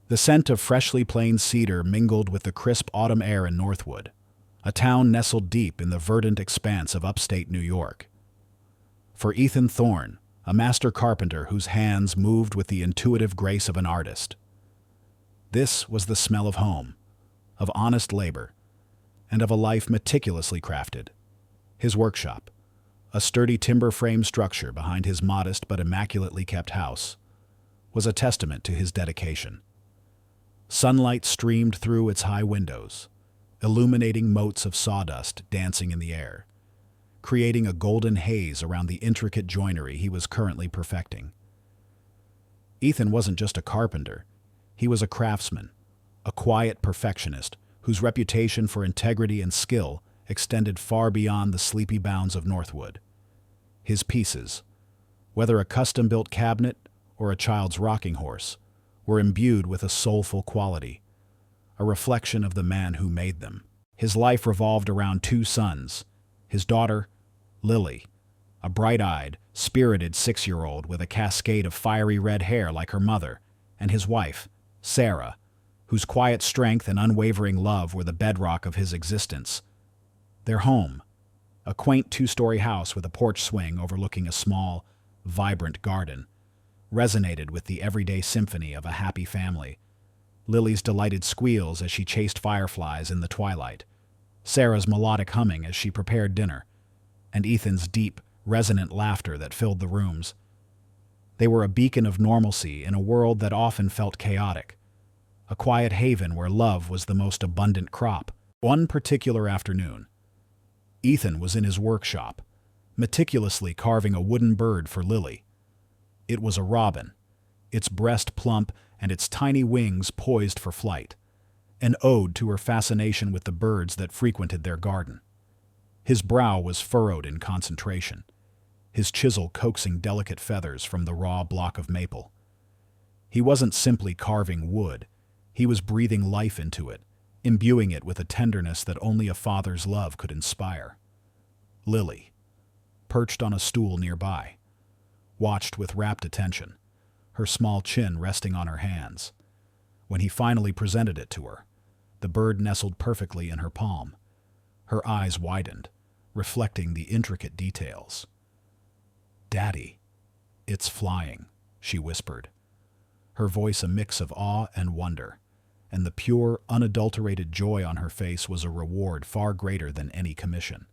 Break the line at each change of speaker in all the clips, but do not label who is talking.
The scent of freshly planed cedar mingled with the crisp autumn air in Northwood, a town nestled deep in the verdant expanse of upstate New York. For Ethan Thorne, a master carpenter whose hands moved with the intuitive grace of an artist, this was the smell of home, of honest labor, and of a life meticulously crafted. His workshop, a sturdy timber frame structure behind his modest but immaculately kept house, was a testament to his dedication. Sunlight streamed through its high windows, illuminating motes of sawdust dancing in the air, creating a golden haze around the intricate joinery he was currently perfecting. Ethan wasn't just a carpenter, he was a craftsman, a quiet perfectionist whose reputation for integrity and skill extended far beyond the sleepy bounds of Northwood. His pieces, whether a custom-built cabinet or a child's rocking horse, were imbued with a soulful quality, a reflection of the man who made them. His life revolved around two sons, his daughter, Lily, a bright-eyed, spirited 6-year-old with a cascade of fiery red hair like her mother, and his wife, Sarah, whose quiet strength and unwavering love were the bedrock of his existence. Their home, a quaint 2-story house with a porch swing overlooking a small, vibrant garden, resonated with the everyday symphony of a happy family. Lily's delighted squeals as she chased fireflies in the twilight, Sarah's melodic humming as she prepared dinner, and Ethan's deep, resonant laughter that filled the rooms. They were a beacon of normalcy in a world that often felt chaotic, a quiet haven where love was the most abundant crop. One particular afternoon, Ethan was in his workshop, meticulously carving a wooden bird for Lily. It was a robin, its breast plump and its tiny wings poised for flight, an ode to her fascination with the birds that frequented their garden. His brow was furrowed in concentration, his chisel coaxing delicate feathers from the raw block of maple. He wasn't simply carving wood, he was breathing life into it, imbuing it with a tenderness that only a father's love could inspire. Lily, perched on a stool nearby, watched with rapt attention, her small chin resting on her hands. When he finally presented it to her, the bird nestled perfectly in her palm. Her eyes widened, reflecting the intricate details. "Daddy, it's flying," she whispered, her voice a mix of awe and wonder, and the pure, unadulterated joy on her face was a reward far greater than any commission.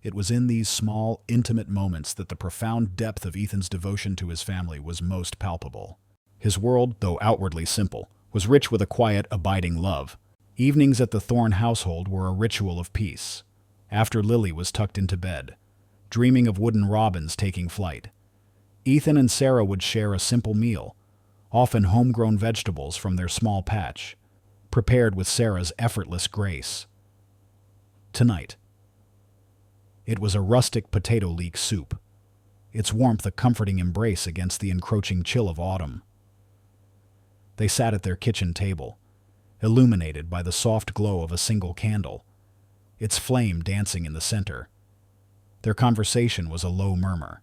It was in these small, intimate moments that the profound depth of Ethan's devotion to his family was most palpable. His world, though outwardly simple, was rich with a quiet, abiding love. Evenings at the Thorne household were a ritual of peace. After Lily was tucked into bed, dreaming of wooden robins taking flight, Ethan and Sarah would share a simple meal, often homegrown vegetables from their small patch, prepared with Sarah's effortless grace. Tonight, it was a rustic potato leek soup, its warmth a comforting embrace against the encroaching chill of autumn. They sat at their kitchen table, illuminated by the soft glow of a single candle, its flame dancing in the center. Their conversation was a low murmur,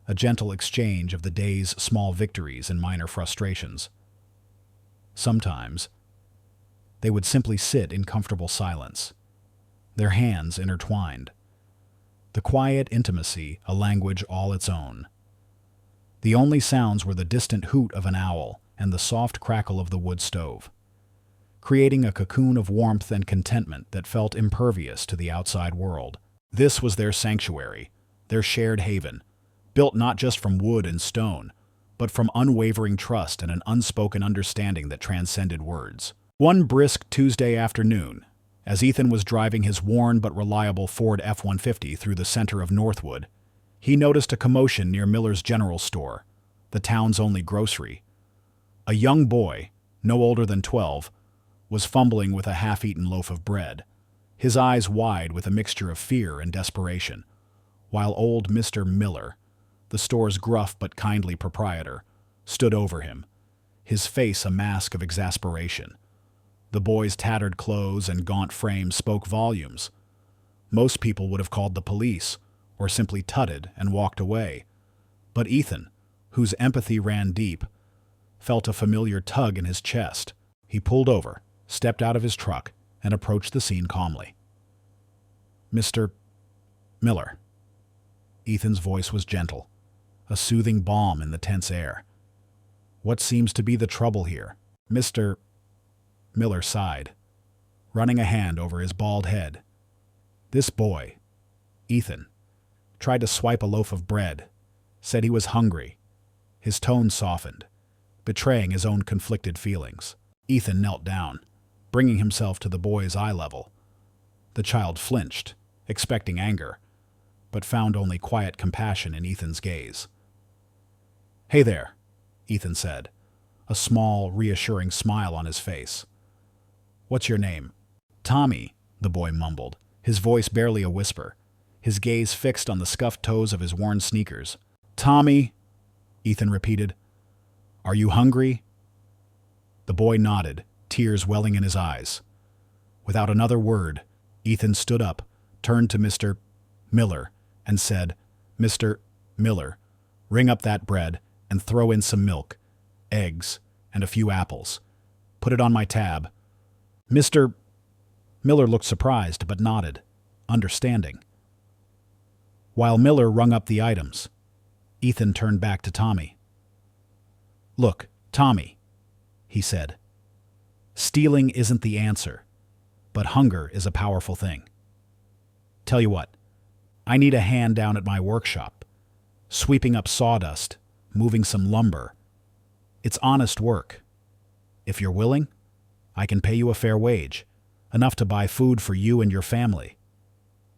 a gentle exchange of the day's small victories and minor frustrations. Sometimes, they would simply sit in comfortable silence, their hands intertwined, the quiet intimacy a language all its own. The only sounds were the distant hoot of an owl and the soft crackle of the wood stove, creating a cocoon of warmth and contentment that felt impervious to the outside world. This was their sanctuary, their shared haven, built not just from wood and stone, but from unwavering trust and an unspoken understanding that transcended words. One brisk Tuesday afternoon, as Ethan was driving his worn but reliable Ford F-150 through the center of Northwood, he noticed a commotion near Miller's General Store, the town's only grocery. A young boy, no older than 12, was fumbling with a half-eaten loaf of bread, his eyes wide with a mixture of fear and desperation, while old Mr. Miller, the store's gruff but kindly proprietor, stood over him, his face a mask of exasperation. The boy's tattered clothes and gaunt frame spoke volumes. Most people would have called the police, or simply tutted and walked away. But Ethan, whose empathy ran deep, felt a familiar tug in his chest. He pulled over, stepped out of his truck, and approached the scene calmly. "Mr. Miller." Ethan's voice was gentle, a soothing balm in the tense air. "What seems to be the trouble here?" Mr. Miller sighed, running a hand over his bald head. "This boy, Ethan, tried to swipe a loaf of bread, said he was hungry." His tone softened, betraying his own conflicted feelings. Ethan knelt down, bringing himself to the boy's eye level. The child flinched, expecting anger, but found only quiet compassion in Ethan's gaze. "Hey there," Ethan said, a small, reassuring smile on his face. "What's your name?" "Tommy," the boy mumbled, his voice barely a whisper, his gaze fixed on the scuffed toes of his worn sneakers. "Tommy," Ethan repeated. "Are you hungry?" The boy nodded, tears welling in his eyes. Without another word, Ethan stood up, turned to Mr. Miller, and said, "Mr. Miller, ring up that bread and throw in some milk, eggs, and a few apples. Put it on my tab." Mr. Miller looked surprised but nodded, understanding. While Miller rung up the items, Ethan turned back to Tommy. "Look, Tommy," he said, "stealing isn't the answer, but hunger is a powerful thing. Tell you what, I need a hand down at my workshop, sweeping up sawdust, moving some lumber. It's honest work. If you're willing, I can pay you a fair wage, enough to buy food for you and your family.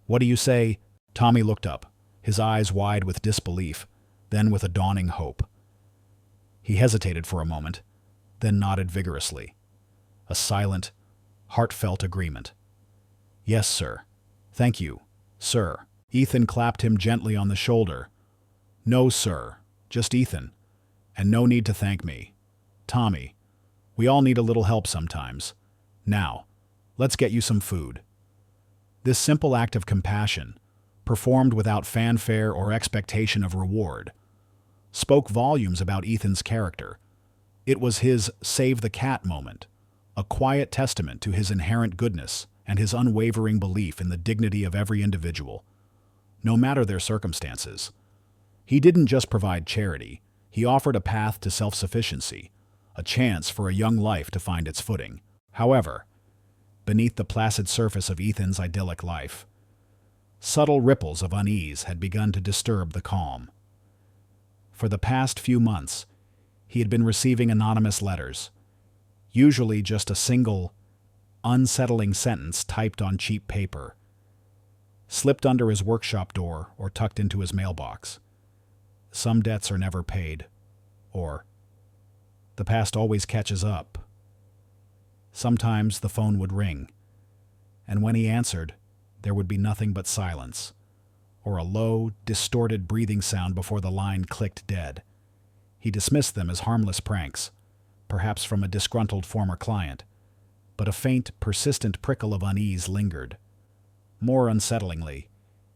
What do you say?" Tommy looked up, his eyes wide with disbelief, then with a dawning hope. He hesitated for a moment, then nodded vigorously. A silent, heartfelt agreement. "Yes, sir. Thank you, sir." Ethan clapped him gently on the shoulder. "No, sir. Just Ethan. And no need to thank me. Tommy, we all need a little help sometimes. Now, let's get you some food." This simple act of compassion, performed without fanfare or expectation of reward, spoke volumes about Ethan's character. It was his save the cat moment, a quiet testament to his inherent goodness and his unwavering belief in the dignity of every individual, no matter their circumstances. He didn't just provide charity, he offered a path to self-sufficiency, a chance for a young life to find its footing. However, beneath the placid surface of Ethan's idyllic life, subtle ripples of unease had begun to disturb the calm. For the past few months, he had been receiving anonymous letters, usually just a single, unsettling sentence typed on cheap paper, slipped under his workshop door or tucked into his mailbox. "Some debts are never paid," or "The past always catches up." Sometimes the phone would ring, and when he answered, there would be nothing but silence, or a low, distorted breathing sound before the line clicked dead. He dismissed them as harmless pranks, perhaps from a disgruntled former client, but a faint, persistent prickle of unease lingered. More unsettlingly,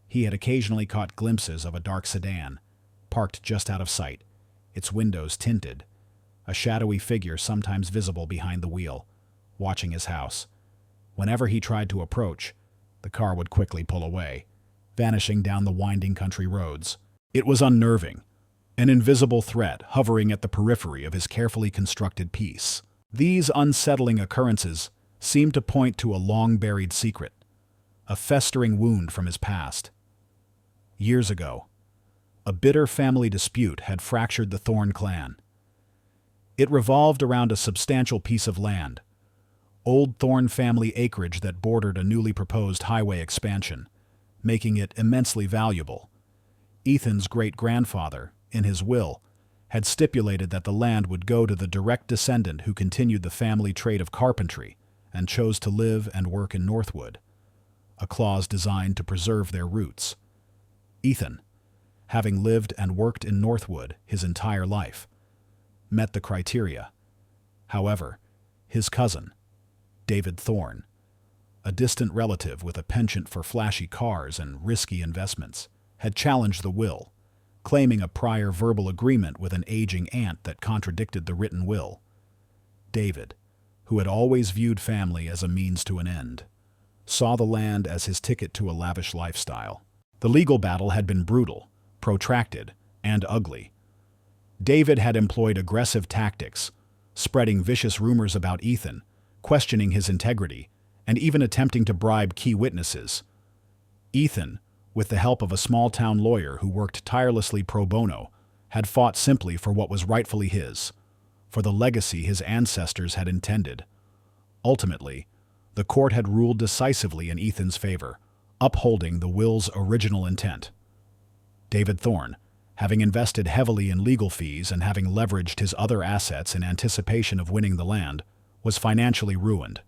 he had occasionally caught glimpses of a dark sedan, parked just out of sight, its windows tinted, a shadowy figure sometimes visible behind the wheel, watching his house. Whenever he tried to approach, the car would quickly pull away, vanishing down the winding country roads. It was unnerving, an invisible threat hovering at the periphery of his carefully constructed peace. These unsettling occurrences seemed to point to a long-buried secret, a festering wound from his past. Years ago, a bitter family dispute had fractured the Thorne clan. It revolved around a substantial piece of land, old Thorne family acreage that bordered a newly proposed highway expansion, making it immensely valuable. Ethan's great-grandfather, in his will, had stipulated that the land would go to the direct descendant who continued the family trade of carpentry and chose to live and work in Northwood, a clause designed to preserve their roots. Ethan, having lived and worked in Northwood his entire life, met the criteria. However, his cousin, David Thorne, a distant relative with a penchant for flashy cars and risky investments, had challenged the will, claiming a prior verbal agreement with an aging aunt that contradicted the written will. David, who had always viewed family as a means to an end, saw the land as his ticket to a lavish lifestyle. The legal battle had been brutal, protracted, and ugly. David had employed aggressive tactics, spreading vicious rumors about Ethan, questioning his integrity, and even attempting to bribe key witnesses. Ethan, with the help of a small-town lawyer who worked tirelessly pro bono, had fought simply for what was rightfully his, for the legacy his ancestors had intended. Ultimately, the court had ruled decisively in Ethan's favor, upholding the will's original intent. David Thorne, having invested heavily in legal fees and having leveraged his other assets in anticipation of winning the land, was financially ruined.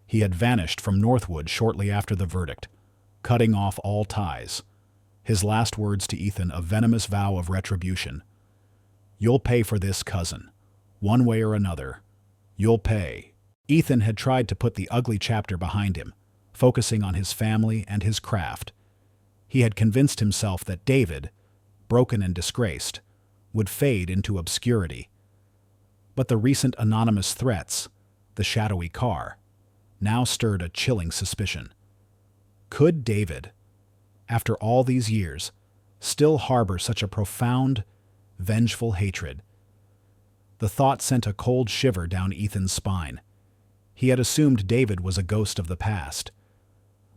He had vanished from Northwood shortly after the verdict, cutting off all ties. His last words to Ethan a venomous vow of retribution. "You'll pay for this, cousin. One way or another. You'll pay." Ethan had tried to put the ugly chapter behind him, focusing on his family and his craft. He had convinced himself that David, broken and disgraced, would fade into obscurity. But the recent anonymous threats, the shadowy car, now stirred a chilling suspicion. Could David, after all these years, still harbor such a profound, vengeful hatred? The thought sent a cold shiver down Ethan's spine. He had assumed David was a ghost of the past,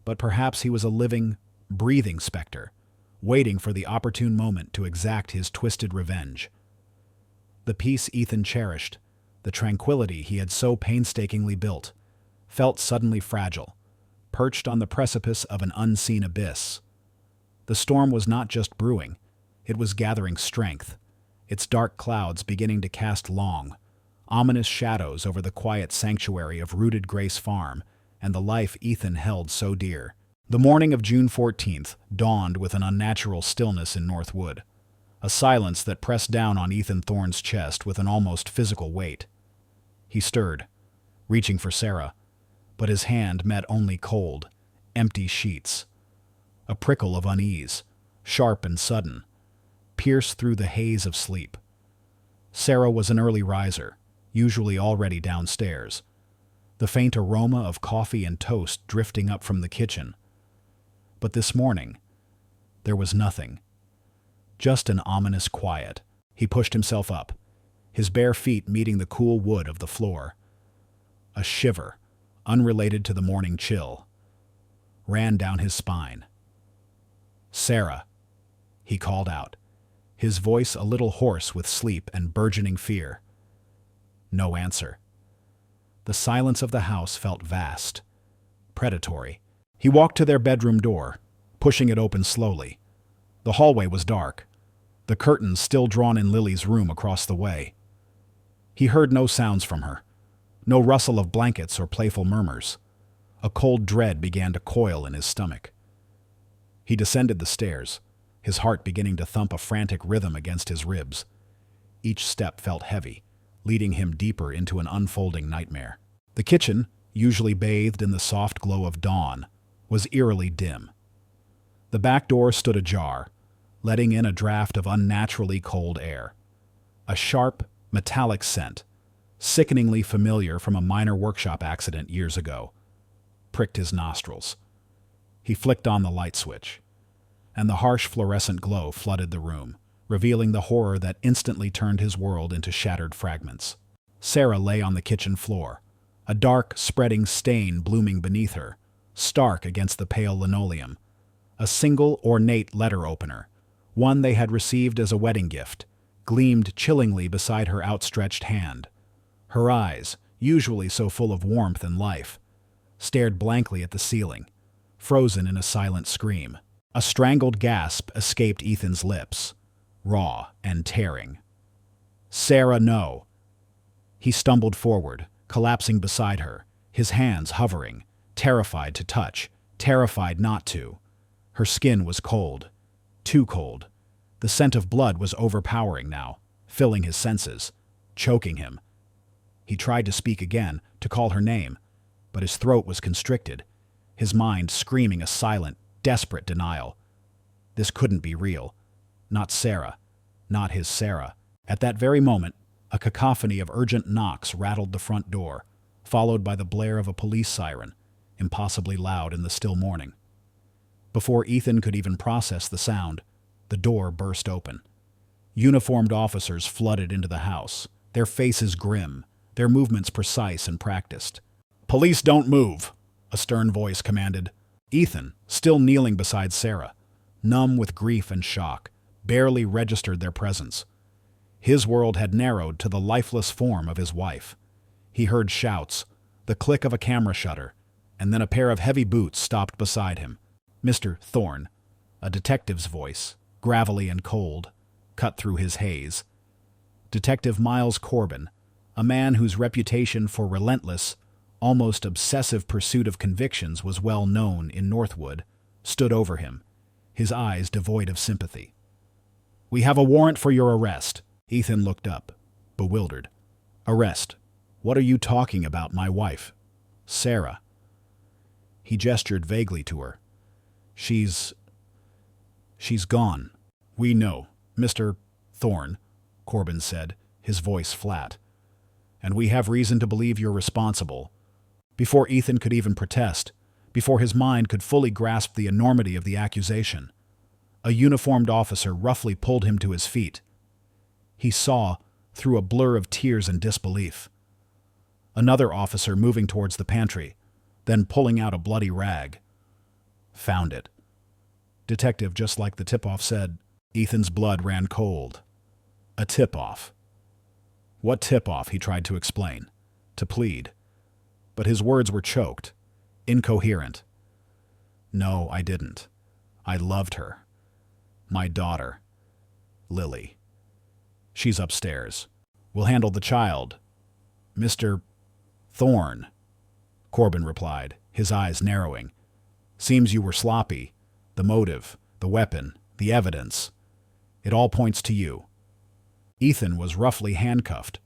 but perhaps he was a living, breathing specter, waiting for the opportune moment to exact his twisted revenge. The peace Ethan cherished, the tranquility he had so painstakingly built, felt suddenly fragile, perched on the precipice of an unseen abyss. The storm was not just brewing, it was gathering strength, its dark clouds beginning to cast long, ominous shadows over the quiet sanctuary of rooted Grace Farm and the life Ethan held so dear. The morning of June 14th dawned with an unnatural stillness in Northwood, a silence that pressed down on Ethan Thorne's chest with an almost physical weight. He stirred, reaching for Sarah, but his hand met only cold, empty sheets. A prickle of unease, sharp and sudden, pierced through the haze of sleep. Sarah was an early riser, usually already downstairs, the faint aroma of coffee and toast drifting up from the kitchen. But this morning, there was nothing. Just an ominous quiet. He pushed himself up, his bare feet meeting the cool wood of the floor. A shiver, unrelated to the morning chill, ran down his spine. "Sarah," he called out, his voice a little hoarse with sleep and burgeoning fear. No answer. The silence of the house felt vast, predatory. He walked to their bedroom door, pushing it open slowly. The hallway was dark, the curtains still drawn in Lily's room across the way. He heard no sounds from her, no rustle of blankets or playful murmurs. A cold dread began to coil in his stomach. He descended the stairs, his heart beginning to thump a frantic rhythm against his ribs. Each step felt heavy, leading him deeper into an unfolding nightmare. The kitchen, usually bathed in the soft glow of dawn, was eerily dim. The back door stood ajar, letting in a draft of unnaturally cold air. A sharp, metallic scent, sickeningly familiar from a minor workshop accident years ago, pricked his nostrils. He flicked on the light switch, and the harsh fluorescent glow flooded the room, revealing the horror that instantly turned his world into shattered fragments. Sarah lay on the kitchen floor, a dark, spreading stain blooming beneath her, stark against the pale linoleum. A single ornate letter opener, one they had received as a wedding gift, gleamed chillingly beside her outstretched hand. Her eyes, usually so full of warmth and life, stared blankly at the ceiling, frozen in a silent scream. A strangled gasp escaped Ethan's lips, raw and tearing. "Sarah, no!" He stumbled forward, collapsing beside her, his hands hovering, terrified to touch, terrified not to. Her skin was cold, too cold. The scent of blood was overpowering now, filling his senses, choking him. He tried to speak again, to call her name, but his throat was constricted, his mind screaming a silent, desperate denial. This couldn't be real. not Sarah, not his Sarah. At that very moment, a cacophony of urgent knocks rattled the front door, followed by the blare of a police siren, impossibly loud in the still morning. Before Ethan could even process the sound, the door burst open. Uniformed officers flooded into the house, their faces grim, their movements precise and practiced. "Police don't move," a stern voice commanded. Ethan, still kneeling beside Sarah, numb with grief and shock, barely registered their presence. His world had narrowed to the lifeless form of his wife. He heard shouts, the click of a camera shutter, and then a pair of heavy boots stopped beside him. "Mr. Thorne," a detective's voice, gravelly and cold, cut through his haze. Detective Miles Corbin, a man whose reputation for relentless, almost obsessive pursuit of convictions was well known in Northwood, stood over him, his eyes devoid of sympathy. "We have a warrant for your arrest." Ethan looked up, bewildered. "Arrest? What are you talking about, my wife? Sarah?" He gestured vaguely to her. She's gone." "We know, Mr. Thorne," Corbin said, his voice flat. "And we have reason to believe you're responsible." Before Ethan could even protest, before his mind could fully grasp the enormity of the accusation, a uniformed officer roughly pulled him to his feet. He saw, through a blur of tears and disbelief. Another officer moving towards the pantry, then pulling out a bloody rag. "Found it." "Detective, just like the tip-off said." Ethan's blood ran cold. A tip-off. What tip-off, he tried to explain, to plead. But his words were choked, incoherent. "No, I didn't. I loved her. My daughter. Lily. She's upstairs. We'll handle the child." "Mr. Thorne," Corbin replied, his eyes narrowing. "Seems you were sloppy. The motive, the weapon, the evidence. It all points to you." Ethan was roughly handcuffed,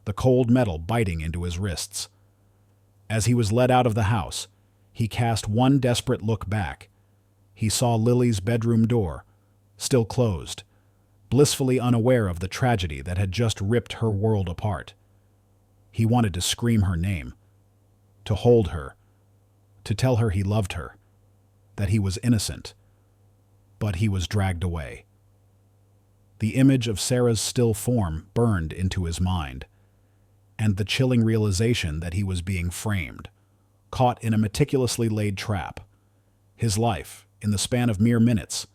the cold metal biting into his wrists. As he was led out of the house, he cast one desperate look back. He saw Lily's bedroom door, still closed, blissfully unaware of the tragedy that had just ripped her world apart. He wanted to scream her name, to hold her, to tell her he loved her, that he was innocent. But he was dragged away. The image of Sarah's still form burned into his mind, and the chilling realization that he was being framed, caught in a meticulously laid trap. His life, in the span of mere minutes,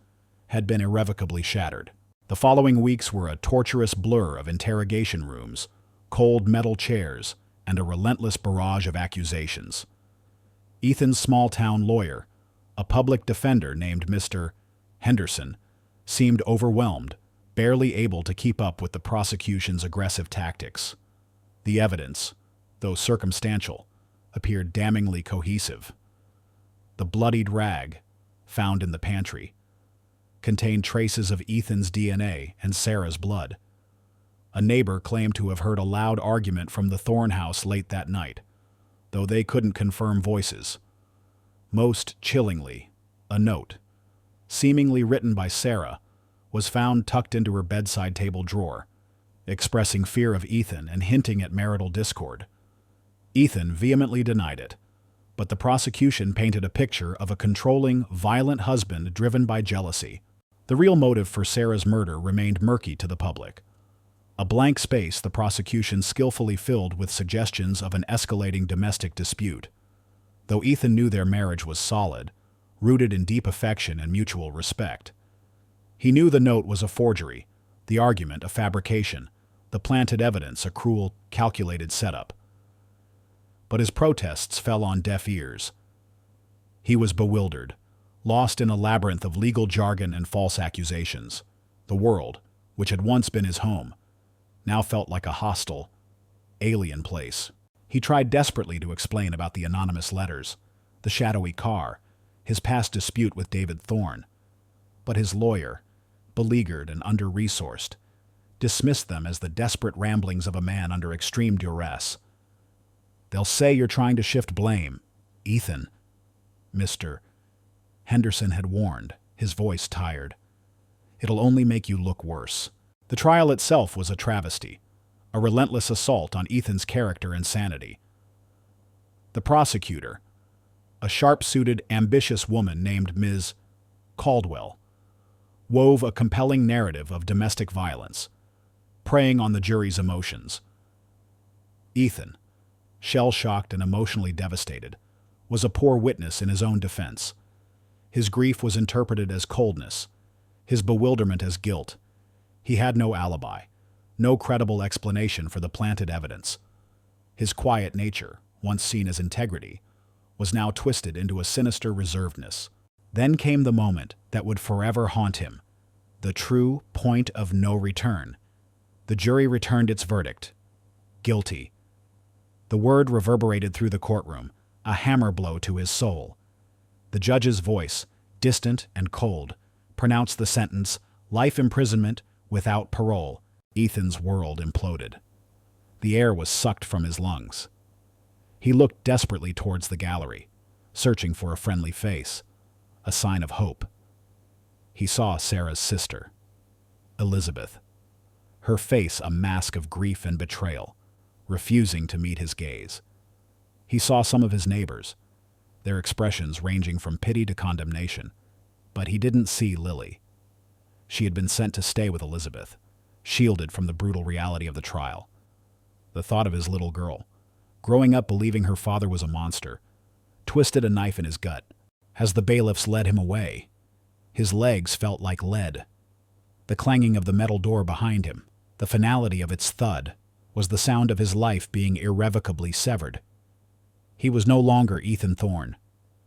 had been irrevocably shattered. The following weeks were a torturous blur of interrogation rooms, cold metal chairs, and a relentless barrage of accusations. Ethan's small-town lawyer, a public defender named Mr. Henderson, seemed overwhelmed, barely able to keep up with the prosecution's aggressive tactics. The evidence, though circumstantial, appeared damningly cohesive. The bloodied rag, found in the pantry, contained traces of Ethan's DNA and Sarah's blood. A neighbor claimed to have heard a loud argument from the Thorne house late that night, though they couldn't confirm voices. Most chillingly, a note, seemingly written by Sarah, was found tucked into her bedside table drawer, expressing fear of Ethan and hinting at marital discord. Ethan vehemently denied it, but the prosecution painted a picture of a controlling, violent husband driven by jealousy. The real motive for Sarah's murder remained murky to the public. A blank space the prosecution skillfully filled with suggestions of an escalating domestic dispute. Though Ethan knew their marriage was solid, rooted in deep affection and mutual respect. He knew the note was a forgery, the argument a fabrication, the planted evidence a cruel, calculated setup. But his protests fell on deaf ears. He was bewildered, lost in a labyrinth of legal jargon and false accusations. The world, which had once been his home, now felt like a hostile, alien place. He tried desperately to explain about the anonymous letters, the shadowy car, his past dispute with David Thorne. But his lawyer, beleaguered and under-resourced, dismissed them as the desperate ramblings of a man under extreme duress. "They'll say you're trying to shift blame, Ethan," Mr. Henderson had warned, his voice tired. It'll only make you look worse. The trial itself was a travesty, a relentless assault on Ethan's character and sanity. The prosecutor, a sharp-suited, ambitious woman named Ms. Caldwell, wove a compelling narrative of domestic violence, preying on the jury's emotions. Ethan, shell-shocked and emotionally devastated, was a poor witness in his own defense. His grief was interpreted as coldness, his bewilderment as guilt. He had no alibi, no credible explanation for the planted evidence. His quiet nature, once seen as integrity, was now twisted into a sinister reservedness. Then came the moment that would forever haunt him, the true point of no return. The jury returned its verdict. Guilty. The word reverberated through the courtroom, a hammer blow to his soul. The judge's voice, distant and cold, pronounced the sentence, life imprisonment without parole. Ethan's world imploded. The air was sucked from his lungs. He looked desperately towards the gallery, searching for a friendly face, a sign of hope. He saw Sarah's sister, Elizabeth, her face a mask of grief and betrayal, refusing to meet his gaze. He saw some of his neighbors, their expressions ranging from pity to condemnation, but he didn't see Lily. She had been sent to stay with Elizabeth, shielded from the brutal reality of the trial. The thought of his little girl, growing up believing her father was a monster, twisted a knife in his gut. As the bailiffs led him away, his legs felt like lead. The clanging of the metal door behind him, the finality of its thud, was the sound of his life being irrevocably severed. He was no longer Ethan Thorne,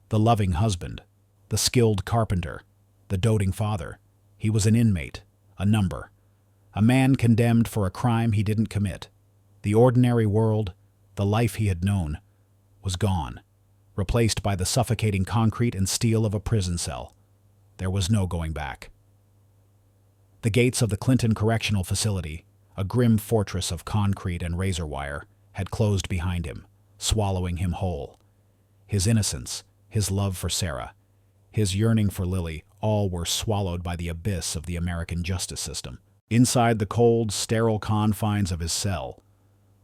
the loving husband, the skilled carpenter, the doting father. He was an inmate, a number, a man condemned for a crime he didn't commit. The ordinary world, the life he had known, was gone, replaced by the suffocating concrete and steel of a prison cell. There was no going back. The gates of the Clinton Correctional Facility, a grim fortress of concrete and razor wire, had closed behind him, swallowing him whole. His innocence, his love for Sarah, his yearning for Lily, all were swallowed by the abyss of the American justice system. Inside the cold, sterile confines of his cell,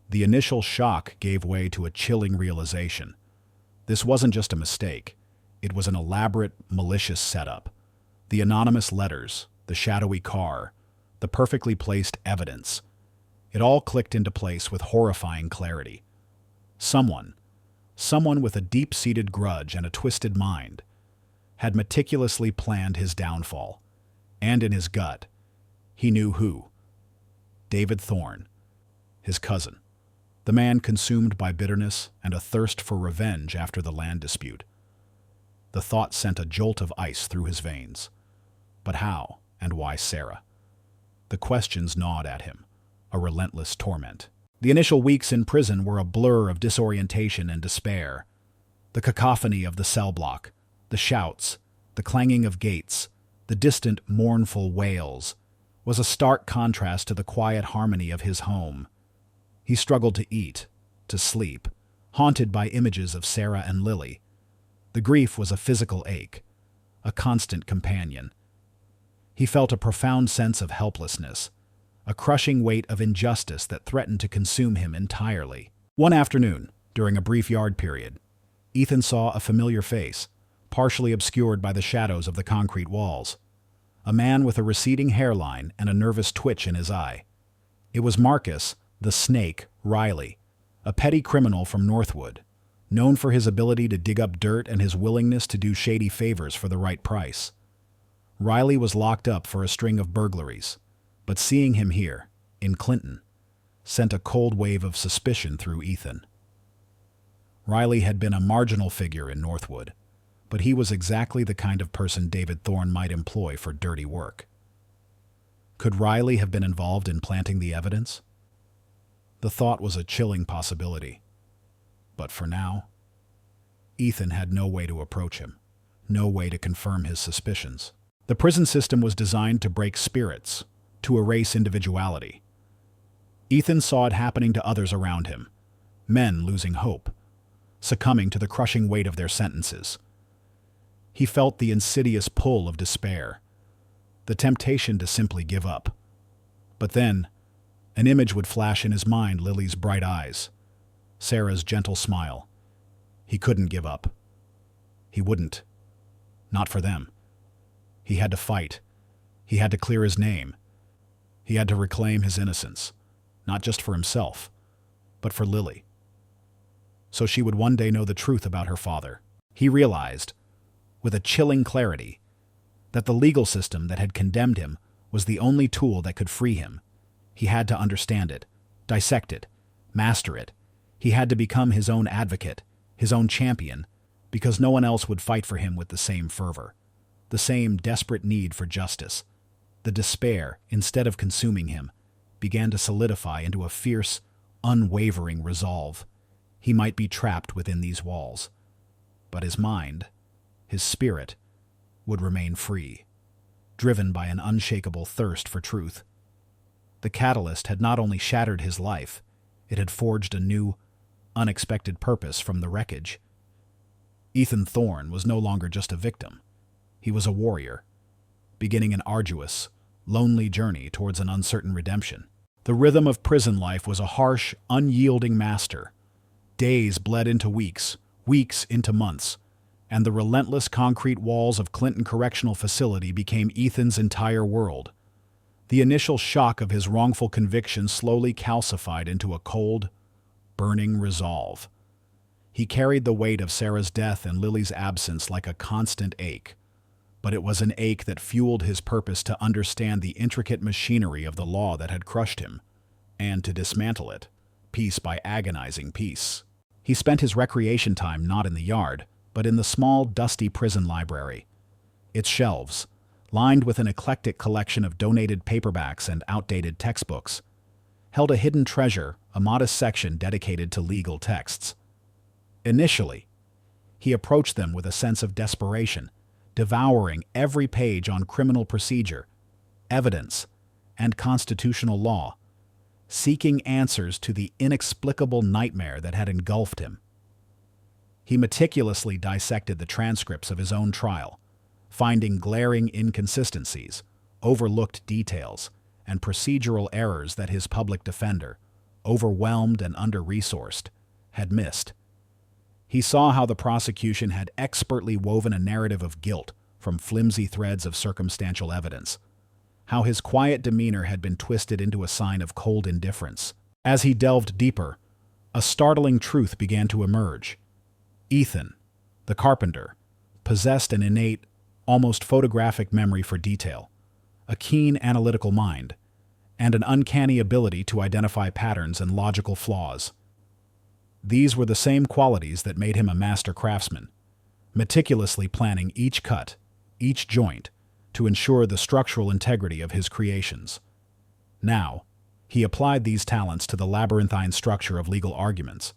the initial shock gave way to a chilling realization. This wasn't just a mistake. It was an elaborate, malicious setup. The anonymous letters, the shadowy car, the perfectly placed evidence. It all clicked into place with horrifying clarity. Someone with a deep-seated grudge and a twisted mind, had meticulously planned his downfall. And in his gut, he knew who. David Thorne, his cousin, the man consumed by bitterness and a thirst for revenge after the land dispute. The thought sent a jolt of ice through his veins. But how and why Sarah? The questions gnawed at him, a relentless torment. The initial weeks in prison were a blur of disorientation and despair. The cacophony of the cell block, the shouts, the clanging of gates, the distant, mournful wails, was a stark contrast to the quiet harmony of his home. He struggled to eat, to sleep, haunted by images of Sarah and Lily. The grief was a physical ache, a constant companion. He felt a profound sense of helplessness, a crushing weight of injustice that threatened to consume him entirely. One afternoon, during a brief yard period, Ethan saw a familiar face, partially obscured by the shadows of the concrete walls. A man with a receding hairline and a nervous twitch in his eye. It was Marcus, the Snake, Riley, a petty criminal from Northwood, known for his ability to dig up dirt and his willingness to do shady favors for the right price. Riley was locked up for a string of burglaries, but seeing him here, in Clinton, sent a cold wave of suspicion through Ethan. Riley had been a marginal figure in Northwood, but he was exactly the kind of person David Thorne might employ for dirty work. Could Riley have been involved in planting the evidence? The thought was a chilling possibility. But for now, Ethan had no way to approach him, no way to confirm his suspicions. The prison system was designed to break spirits, to erase individuality. Ethan saw it happening to others around him, men losing hope, succumbing to the crushing weight of their sentences. He felt the insidious pull of despair. the temptation to simply give up. But then, an image would flash in his mind: Lily's bright eyes, Sarah's gentle smile. He couldn't give up. He wouldn't. Not for them. He had to fight. He had to clear his name. He had to reclaim his innocence, not just for himself, but for Lily. So she would one day know the truth about her father. He realized, with a chilling clarity, that the legal system that had condemned him was the only tool that could free him. He had to understand it, dissect it, master it. He had to become his own advocate, his own champion, because no one else would fight for him with the same fervor, the same desperate need for justice. The despair, instead of consuming him, began to solidify into a fierce, unwavering resolve. He might be trapped within these walls, but his mind, his spirit, would remain free, driven by an unshakable thirst for truth. The catalyst had not only shattered his life, it had forged a new, unexpected purpose from the wreckage. Ethan Thorne was no longer just a victim. He was a warrior, beginning an arduous, lonely journey towards an uncertain redemption. The rhythm of prison life was a harsh, unyielding master. Days bled into weeks, weeks into months, and the relentless concrete walls of Clinton Correctional Facility became Ethan's entire world. The initial shock of his wrongful conviction slowly calcified into a cold, burning resolve. He carried the weight of Sarah's death and Lily's absence like a constant ache, but it was an ache that fueled his purpose to understand the intricate machinery of the law that had crushed him, and to dismantle it, piece by agonizing piece. He spent his recreation time not in the yard, but in the small, dusty prison library. Its shelves, lined with an eclectic collection of donated paperbacks and outdated textbooks, held a hidden treasure, a modest section dedicated to legal texts. Initially, he approached them with a sense of desperation, devouring every page on criminal procedure, evidence, and constitutional law, seeking answers to the inexplicable nightmare that had engulfed him. He meticulously dissected the transcripts of his own trial, finding glaring inconsistencies, overlooked details, and procedural errors that his public defender, overwhelmed and under-resourced, had missed. He saw how the prosecution had expertly woven a narrative of guilt from flimsy threads of circumstantial evidence, how his quiet demeanor had been twisted into a sign of cold indifference. As he delved deeper, a startling truth began to emerge. Ethan, the carpenter, possessed an innate, almost photographic memory for detail, a keen analytical mind, and an uncanny ability to identify patterns and logical flaws. These were the same qualities that made him a master craftsman, meticulously planning each cut, each joint, to ensure the structural integrity of his creations. Now, he applied these talents to the labyrinthine structure of legal arguments.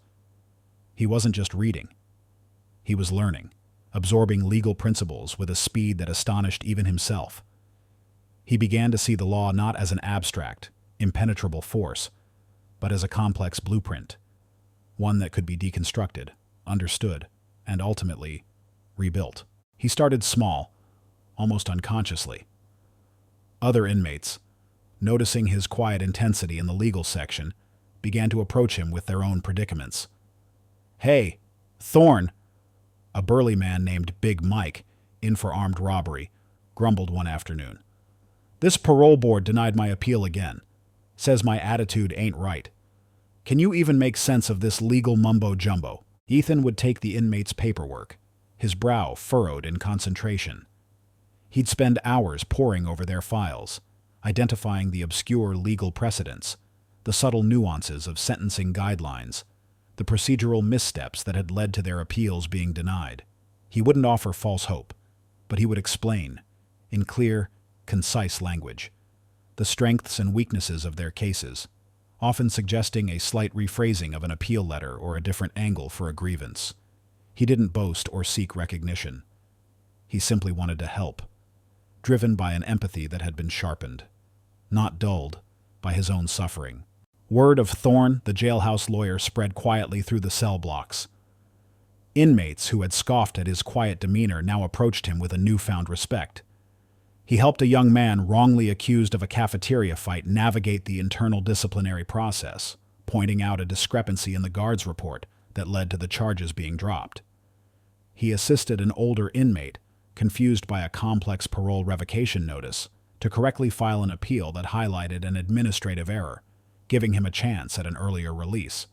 He wasn't just reading. He was learning, absorbing legal principles with a speed that astonished even himself. He began to see the law not as an abstract, impenetrable force, but as a complex blueprint, one that could be deconstructed, understood, and ultimately rebuilt. He started small, almost unconsciously. Other inmates, noticing his quiet intensity in the legal section, began to approach him with their own predicaments. "Hey, Thorne," a burly man named Big Mike, in for armed robbery, grumbled one afternoon. "This parole board denied my appeal again. Says my attitude ain't right. Can you even make sense of this legal mumbo-jumbo?" Ethan would take the inmate's paperwork, his brow furrowed in concentration. He'd spend hours poring over their files, identifying the obscure legal precedents, the subtle nuances of sentencing guidelines, the procedural missteps that had led to their appeals being denied. He wouldn't offer false hope, but he would explain, in clear, concise language, the strengths and weaknesses of their cases, often suggesting a slight rephrasing of an appeal letter or a different angle for a grievance. He didn't boast or seek recognition. He simply wanted to help, driven by an empathy that had been sharpened, not dulled by his own suffering. Word of Thorne, the jailhouse lawyer, spread quietly through the cell blocks. Inmates who had scoffed at his quiet demeanor now approached him with a newfound respect. He helped a young man wrongly accused of a cafeteria fight navigate the internal disciplinary process, pointing out a discrepancy in the guard's report that led to the charges being dropped. He assisted an older inmate, confused by a complex parole revocation notice, to correctly file an appeal that highlighted an administrative error, giving him a chance at an earlier release.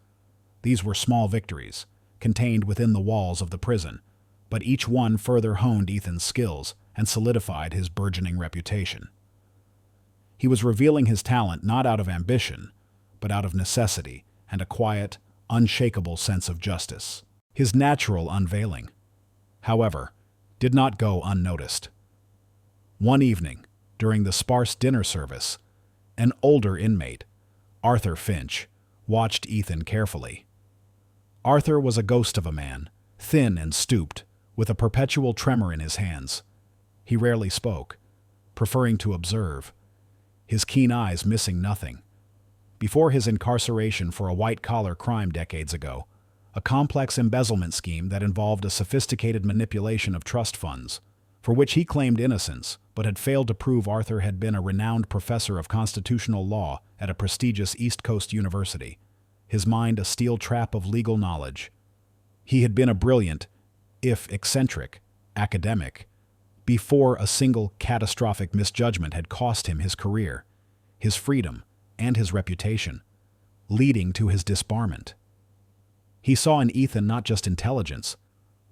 These were small victories, contained within the walls of the prison, but each one further honed Ethan's skills and solidified his burgeoning reputation. He was revealing his talent not out of ambition, but out of necessity and a quiet, unshakable sense of justice. His natural unveiling, however, did not go unnoticed. One evening, during the sparse dinner service, an older inmate, Arthur Finch, watched Ethan carefully. Arthur was a ghost of a man, thin and stooped, with a perpetual tremor in his hands. He rarely spoke, preferring to observe, his keen eyes missing nothing. Before his incarceration for a white-collar crime decades ago, a complex embezzlement scheme that involved a sophisticated manipulation of trust funds, for which he claimed innocence but had failed to prove Arthur had been a renowned professor of constitutional law at a prestigious East Coast university, his mind a steel trap of legal knowledge. He had been a brilliant, if eccentric, academic, before a single catastrophic misjudgment had cost him his career, his freedom, and his reputation, leading to his disbarment. He saw in Ethan not just intelligence,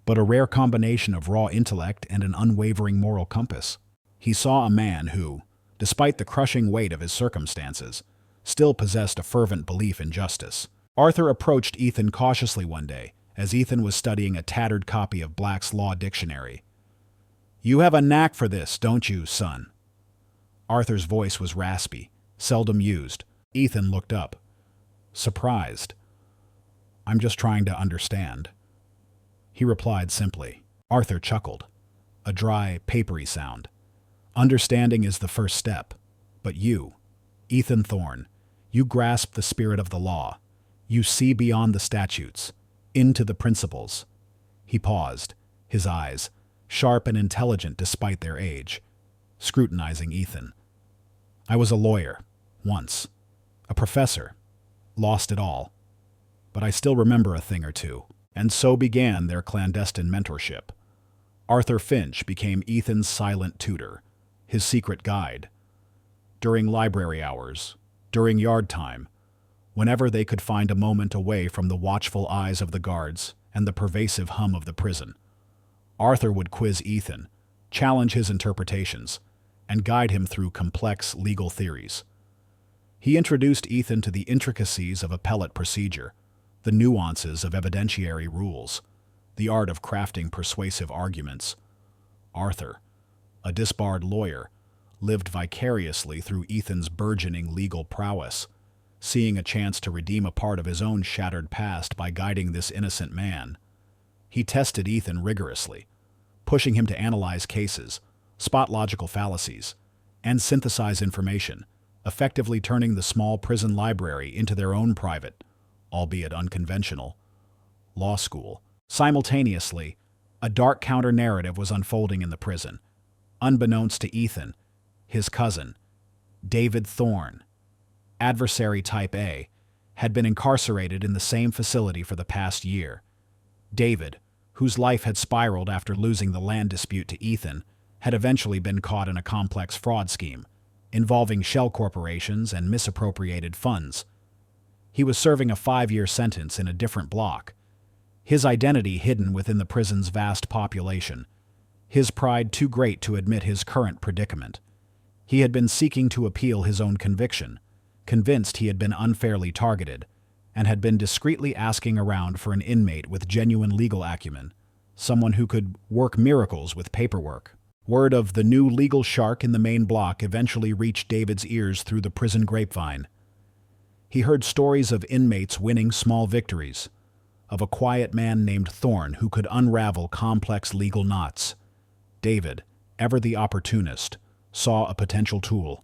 but a rare combination of raw intellect and an unwavering moral compass. He saw a man who, despite the crushing weight of his circumstances, still possessed a fervent belief in justice. Arthur approached Ethan cautiously one day, as Ethan was studying a tattered copy of Black's Law Dictionary. "You have a knack for this, don't you, son?" Arthur's voice was raspy, seldom used. Ethan looked up, surprised. "I'm just trying to understand," he replied simply. Arthur chuckled, a dry, papery sound. "Understanding is the first step, but you, Ethan Thorne, you grasp the spirit of the law. You see beyond the statutes, into the principles." He paused, his eyes, sharp and intelligent despite their age, scrutinizing Ethan. "I was a lawyer, once. A professor. Lost it all. But I still remember a thing or two." And so began their clandestine mentorship. Arthur Finch became Ethan's silent tutor, his secret guide. During library hours, during yard time, whenever they could find a moment away from the watchful eyes of the guards and the pervasive hum of the prison, Arthur would quiz Ethan, challenge his interpretations, and guide him through complex legal theories. He introduced Ethan to the intricacies of appellate procedure, the nuances of evidentiary rules, the art of crafting persuasive arguments. Arthur, a disbarred lawyer, lived vicariously through Ethan's burgeoning legal prowess, seeing a chance to redeem a part of his own shattered past by guiding this innocent man. He tested Ethan rigorously, pushing him to analyze cases, spot logical fallacies, and synthesize information, effectively turning the small prison library into their own private, albeit unconventional, law school. Simultaneously, a dark counter-narrative was unfolding in the prison. Unbeknownst to Ethan, his cousin, David Thorne, adversary type A, had been incarcerated in the same facility for the past year. David, whose life had spiraled after losing the land dispute to Ethan, had eventually been caught in a complex fraud scheme, involving shell corporations and misappropriated funds. He was serving a 5-year sentence in a different block, his identity hidden within the prison's vast population, his pride too great to admit his current predicament. He had been seeking to appeal his own conviction, convinced he had been unfairly targeted, and had been discreetly asking around for an inmate with genuine legal acumen, someone who could work miracles with paperwork. Word of the new legal shark in the main block eventually reached David's ears through the prison grapevine. He heard stories of inmates winning small victories, of a quiet man named Thorne who could unravel complex legal knots. David, ever the opportunist, saw a potential tool,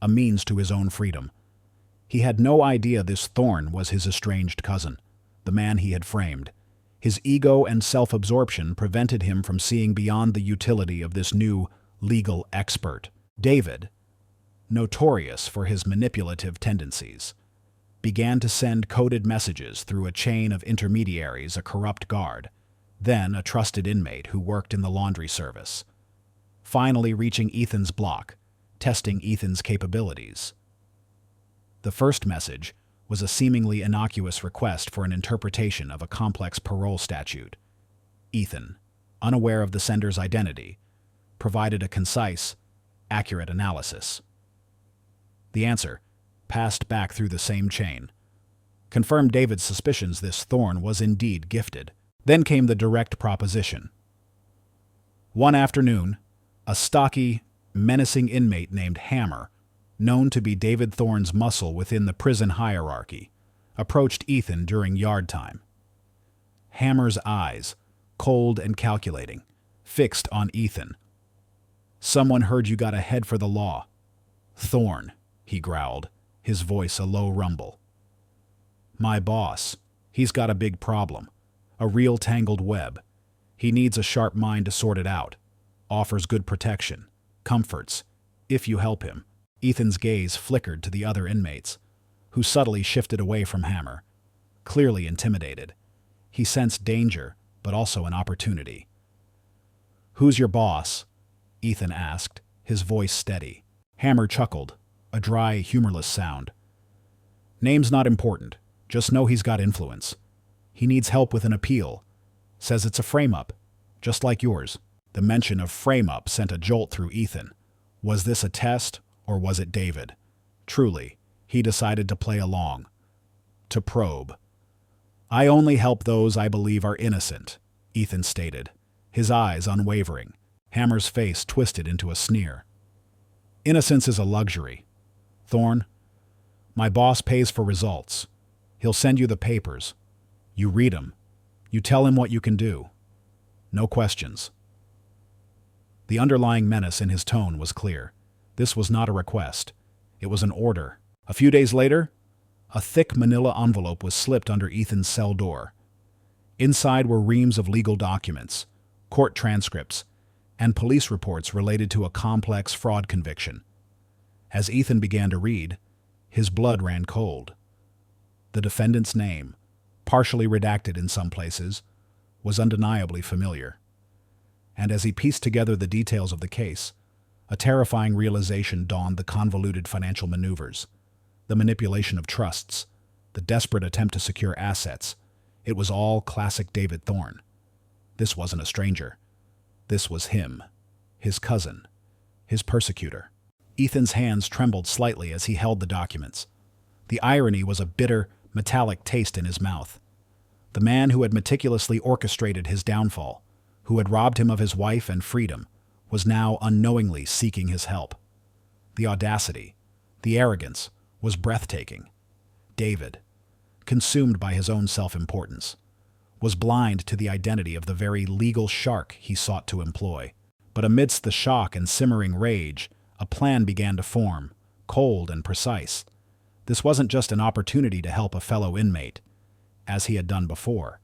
a means to his own freedom. He had no idea this Thorne was his estranged cousin, the man he had framed. His ego and self-absorption prevented him from seeing beyond the utility of this new, legal expert. David, notorious for his manipulative tendencies, began to send coded messages through a chain of intermediaries, a corrupt guard, then a trusted inmate who worked in the laundry service, finally reaching Ethan's block, testing Ethan's capabilities. The first message was a seemingly innocuous request for an interpretation of a complex parole statute. Ethan, unaware of the sender's identity, provided a concise, accurate analysis. The answer, passed back through the same chain, confirmed David's suspicions this Thorne was indeed gifted. Then came the direct proposition. One afternoon, a stocky, menacing inmate named Hammer, known to be David Thorne's muscle within the prison hierarchy, approached Ethan during yard time. Hammer's eyes, cold and calculating, fixed on Ethan. "Someone heard you got a head for the law." "Thorne," he growled, his voice a low rumble. "My boss. He's got a big problem. A real tangled web. He needs a sharp mind to sort it out. Offers good protection, comforts, if you help him." Ethan's gaze flickered to the other inmates, who subtly shifted away from Hammer, clearly intimidated. He sensed danger, but also an opportunity. "Who's your boss?" Ethan asked, his voice steady. Hammer chuckled, a dry, humorless sound. "Name's not important. Just know he's got influence. He needs help with an appeal. Says it's a frame-up, just like yours." The mention of frame-up sent a jolt through Ethan. Was this a test, or was it David? Truly, he decided to play along. To probe. "I only help those I believe are innocent," Ethan stated, his eyes unwavering. Hammer's face twisted into a sneer. "Innocence is a luxury. Thorne, my boss pays for results. He'll send you the papers. You read 'em. You tell him what you can do. No questions." The underlying menace in his tone was clear. This was not a request. It was an order. A few days later, a thick manila envelope was slipped under Ethan's cell door. Inside were reams of legal documents, court transcripts, and police reports related to a complex fraud conviction. As Ethan began to read, his blood ran cold. The defendant's name, partially redacted in some places, was undeniably familiar. And as he pieced together the details of the case, a terrifying realization dawned: the convoluted financial maneuvers, the manipulation of trusts, the desperate attempt to secure assets. It was all classic David Thorne. This wasn't a stranger. This was him, his cousin, his persecutor. Ethan's hands trembled slightly as he held the documents. The irony was a bitter, metallic taste in his mouth. The man who had meticulously orchestrated his downfall, who had robbed him of his wife and freedom, was now unknowingly seeking his help. The audacity, the arrogance, was breathtaking. David, consumed by his own self-importance, was blind to the identity of the very legal shark he sought to employ. But amidst the shock and simmering rage, a plan began to form, cold and precise. This wasn't just an opportunity to help a fellow inmate, as he had done before.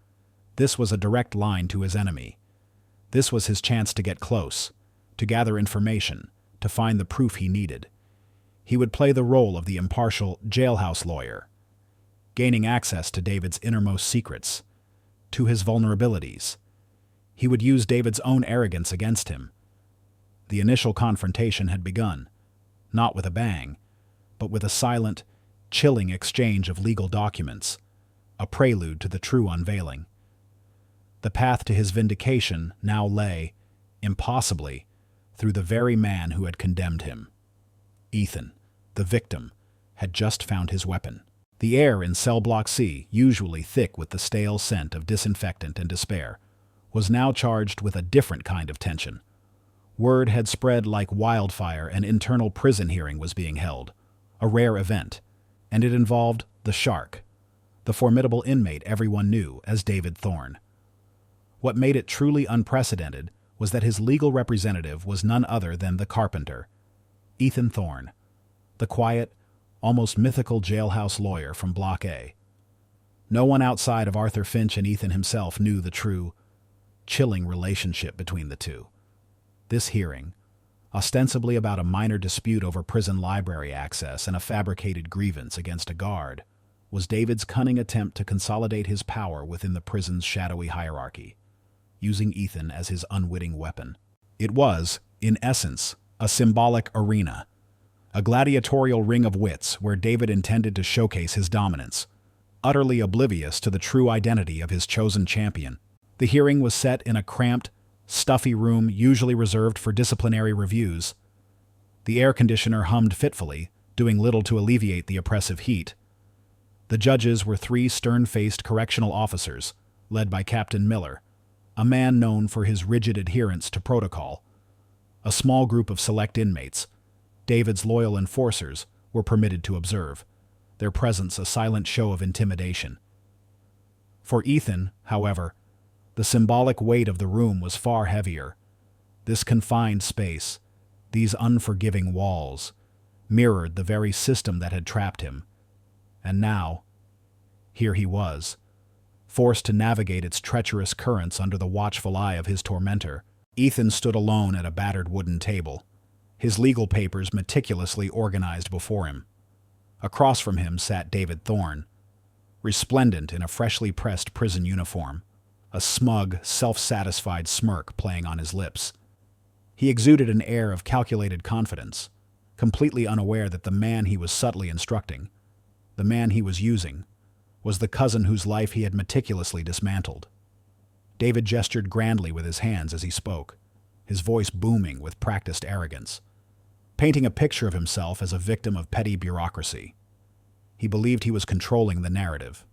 This was a direct line to his enemy. This was his chance to get close, to gather information, to find the proof he needed. He would play the role of the impartial jailhouse lawyer, gaining access to David's innermost secrets, to his vulnerabilities. He would use David's own arrogance against him. The initial confrontation had begun, not with a bang, but with a silent, chilling exchange of legal documents, a prelude to the true unveiling. The path to his vindication now lay, impossibly, through the very man who had condemned him. Ethan, the victim, had just found his weapon. The air in Cell Block C, usually thick with the stale scent of disinfectant and despair, was now charged with a different kind of tension. Word had spread like wildfire an internal prison hearing was being held, a rare event, and it involved the Shark, the formidable inmate everyone knew as David Thorne. What made it truly unprecedented was that his legal representative was none other than the carpenter, Ethan Thorne, the quiet, almost mythical jailhouse lawyer from Block A. No one outside of Arthur Finch and Ethan himself knew the true, chilling relationship between the two. This hearing, ostensibly about a minor dispute over prison library access and a fabricated grievance against a guard, was David's cunning attempt to consolidate his power within the prison's shadowy hierarchy, using Ethan as his unwitting weapon. It was, in essence, a symbolic arena, a gladiatorial ring of wits where David intended to showcase his dominance, utterly oblivious to the true identity of his chosen champion. The hearing was set in a cramped, stuffy room usually reserved for disciplinary reviews. The air conditioner hummed fitfully, doing little to alleviate the oppressive heat. The judges were three stern-faced correctional officers, led by Captain Miller, a man known for his rigid adherence to protocol. A small group of select inmates, David's loyal enforcers, were permitted to observe, their presence a silent show of intimidation. For Ethan, however, the symbolic weight of the room was far heavier. This confined space, these unforgiving walls, mirrored the very system that had trapped him. And now, here he was, forced to navigate its treacherous currents under the watchful eye of his tormentor. Ethan stood alone at a battered wooden table, his legal papers meticulously organized before him. Across from him sat David Thorne, resplendent in a freshly pressed prison uniform, a smug, self-satisfied smirk playing on his lips. He exuded an air of calculated confidence, completely unaware that the man he was subtly instructing, the man he was using, was the cousin whose life he had meticulously dismantled. David gestured grandly with his hands as he spoke, his voice booming with practiced arrogance, painting a picture of himself as a victim of petty bureaucracy. He believed he was controlling the narrative,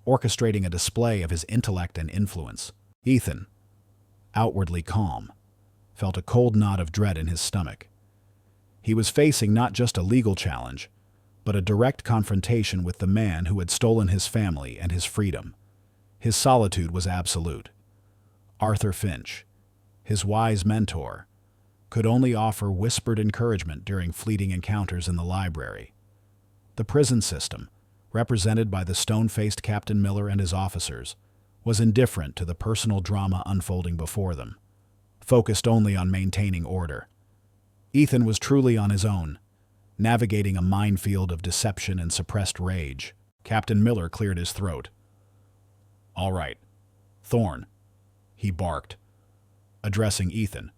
orchestrating a display of his intellect and influence. Ethan, outwardly calm, felt a cold knot of dread in his stomach. He was facing not just a legal challenge, but a direct confrontation with the man who had stolen his family and his freedom. His solitude was absolute. Arthur Finch, his wise mentor, could only offer whispered encouragement during fleeting encounters in the library. The prison system, represented by the stone-faced Captain Miller and his officers, was indifferent to the personal drama unfolding before them, focused only on maintaining order. Ethan was truly on his own, navigating a minefield of deception and suppressed rage. Captain Miller cleared his throat. "All right, Thorne," he barked, addressing Ethan.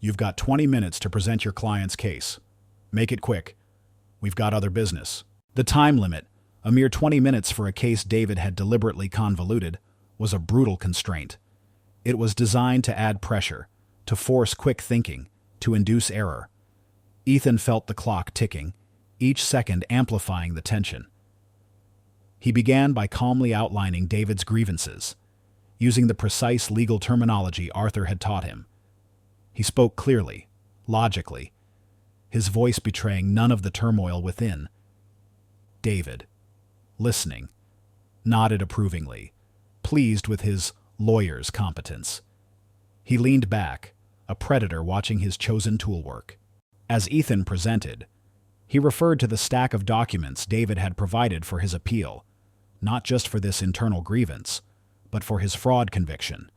"You've got 20 minutes to present your client's case. Make it quick. We've got other business." The time limit, a mere 20 minutes for a case David had deliberately convoluted, was a brutal constraint. It was designed to add pressure, to force quick thinking, to induce error. Ethan felt the clock ticking, each second amplifying the tension. He began by calmly outlining David's grievances, using the precise legal terminology Arthur had taught him. He spoke clearly, logically, his voice betraying none of the turmoil within. David, listening, nodded approvingly, pleased with his lawyer's competence. He leaned back, a predator watching his chosen tool work. As Ethan presented, he referred to the stack of documents David had provided for his appeal, not just for this internal grievance, but for his fraud conviction.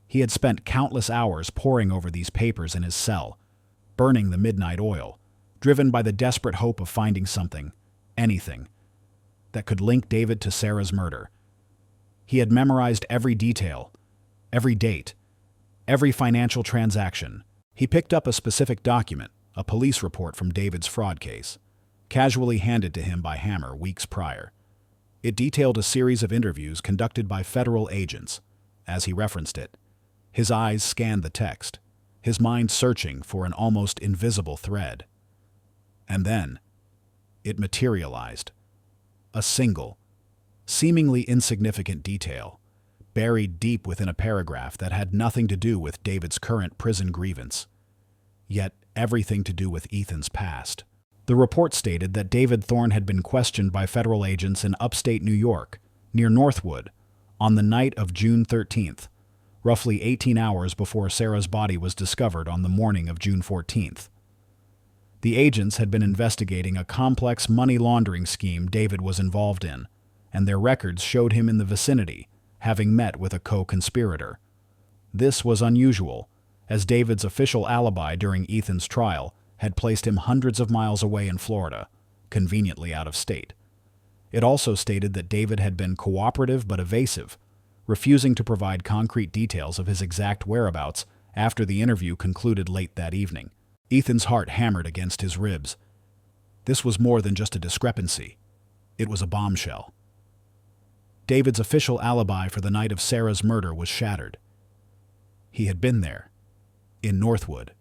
He had spent countless hours poring over these papers in his cell, burning the midnight oil, driven by the desperate hope of finding something, anything, that could link David to Sarah's murder. He had memorized every detail, every date, every financial transaction. He picked up a specific document, a police report from David's fraud case, casually handed to him by Hammer weeks prior. It detailed a series of interviews conducted by federal agents. As he referenced it, his eyes scanned the text, his mind searching for an almost invisible thread. And then, it materialized. A single, seemingly insignificant detail, buried deep within a paragraph that had nothing to do with David's current prison grievance, yet everything to do with Ethan's past. The report stated that David Thorne had been questioned by federal agents in upstate New York, near Northwood, on the night of June 13th, roughly 18 hours before Sarah's body was discovered on the morning of June 14th. The agents had been investigating a complex money laundering scheme David was involved in, and their records showed him in the vicinity, having met with a co-conspirator. This was unusual, as David's official alibi during Ethan's trial had placed him hundreds of miles away in Florida, conveniently out of state. It also stated that David had been cooperative but evasive, refusing to provide concrete details of his exact whereabouts after the interview concluded late that evening. Ethan's heart hammered against his ribs. This was more than just a discrepancy. It was a bombshell. David's official alibi for the night of Sarah's murder was shattered. He had been there, in Northwood,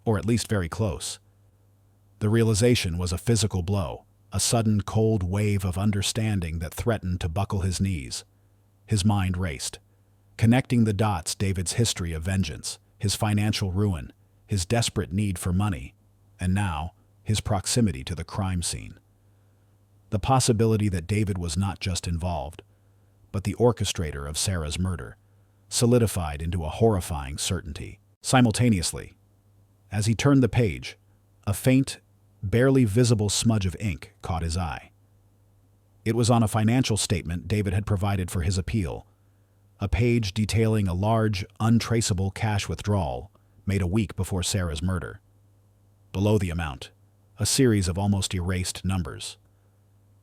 or at least very close. The realization was a physical blow, a sudden cold wave of understanding that threatened to buckle his knees. His mind raced, connecting the dots: David's history of vengeance, his financial ruin, his desperate need for money, and now his proximity to the crime scene. The possibility that David was not just involved, but the orchestrator of Sarah's murder, solidified into a horrifying certainty. Simultaneously, as he turned the page, a faint, barely visible smudge of ink caught his eye. It was on a financial statement David had provided for his appeal, a page detailing a large, untraceable cash withdrawal made a week before Sarah's murder. Below the amount, a series of almost erased numbers.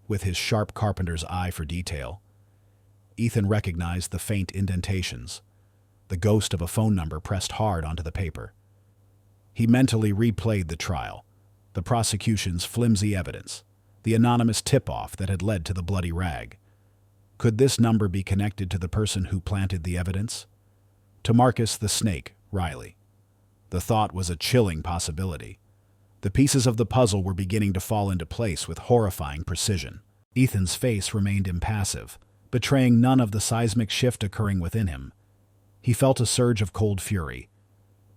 With his sharp carpenter's eye for detail, Ethan recognized the faint indentations, the ghost of a phone number pressed hard onto the paper. He mentally replayed the trial, the prosecution's flimsy evidence, the anonymous tip-off that had led to the bloody rag. Could this number be connected to the person who planted the evidence? To Marcus the Snake Riley. The thought was a chilling possibility. The pieces of the puzzle were beginning to fall into place with horrifying precision. Ethan's face remained impassive, betraying none of the seismic shift occurring within him. He felt a surge of cold fury,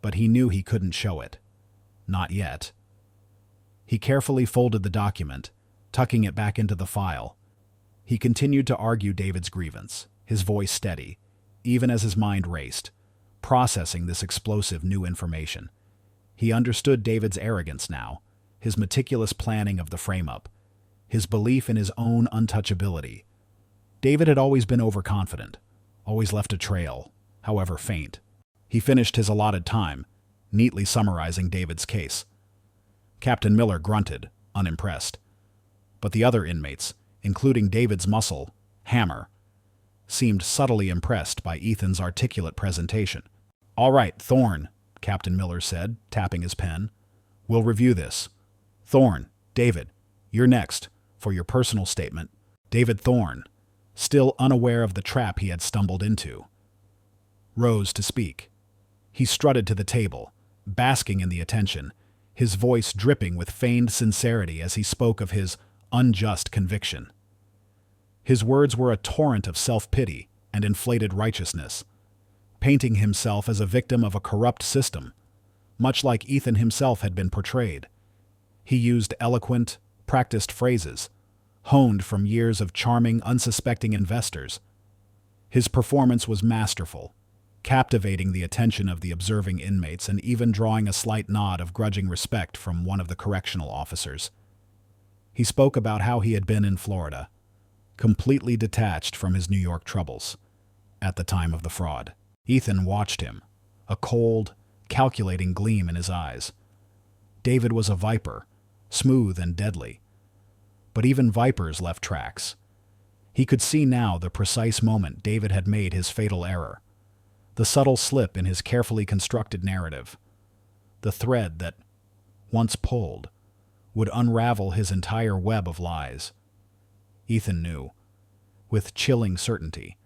but he knew he couldn't show it. Not yet. He carefully folded the document, tucking it back into the file. He continued to argue David's grievance, his voice steady, even as his mind raced, processing this explosive new information. He understood David's arrogance now, his meticulous planning of the frame-up, his belief in his own untouchability. David had always been overconfident, always left a trail, however faint. He finished his allotted time, neatly summarizing David's case. Captain Miller grunted, unimpressed. But the other inmates, including David's muscle, Hammer, seemed subtly impressed by Ethan's articulate presentation. "All right, Thorne," Captain Miller said, tapping his pen. "We'll review this. Thorne, David, you're next, for your personal statement." David Thorne, still unaware of the trap he had stumbled into, rose to speak. He strutted to the table, basking in the attention, his voice dripping with feigned sincerity as he spoke of his unjust conviction. His words were a torrent of self-pity and inflated righteousness, painting himself as a victim of a corrupt system, much like Ethan himself had been portrayed. He used eloquent, practiced phrases, honed from years of charming, unsuspecting investors. His performance was masterful, captivating the attention of the observing inmates and even drawing a slight nod of grudging respect from one of the correctional officers. He spoke about how he had been in Florida, completely detached from his New York troubles, at the time of the fraud. Ethan watched him, a cold, calculating gleam in his eyes. David was a viper, smooth and deadly. But even vipers left tracks. He could see now the precise moment David had made his fatal error, the subtle slip in his carefully constructed narrative, the thread that, once pulled, would unravel his entire web of lies. Ethan knew, with chilling certainty,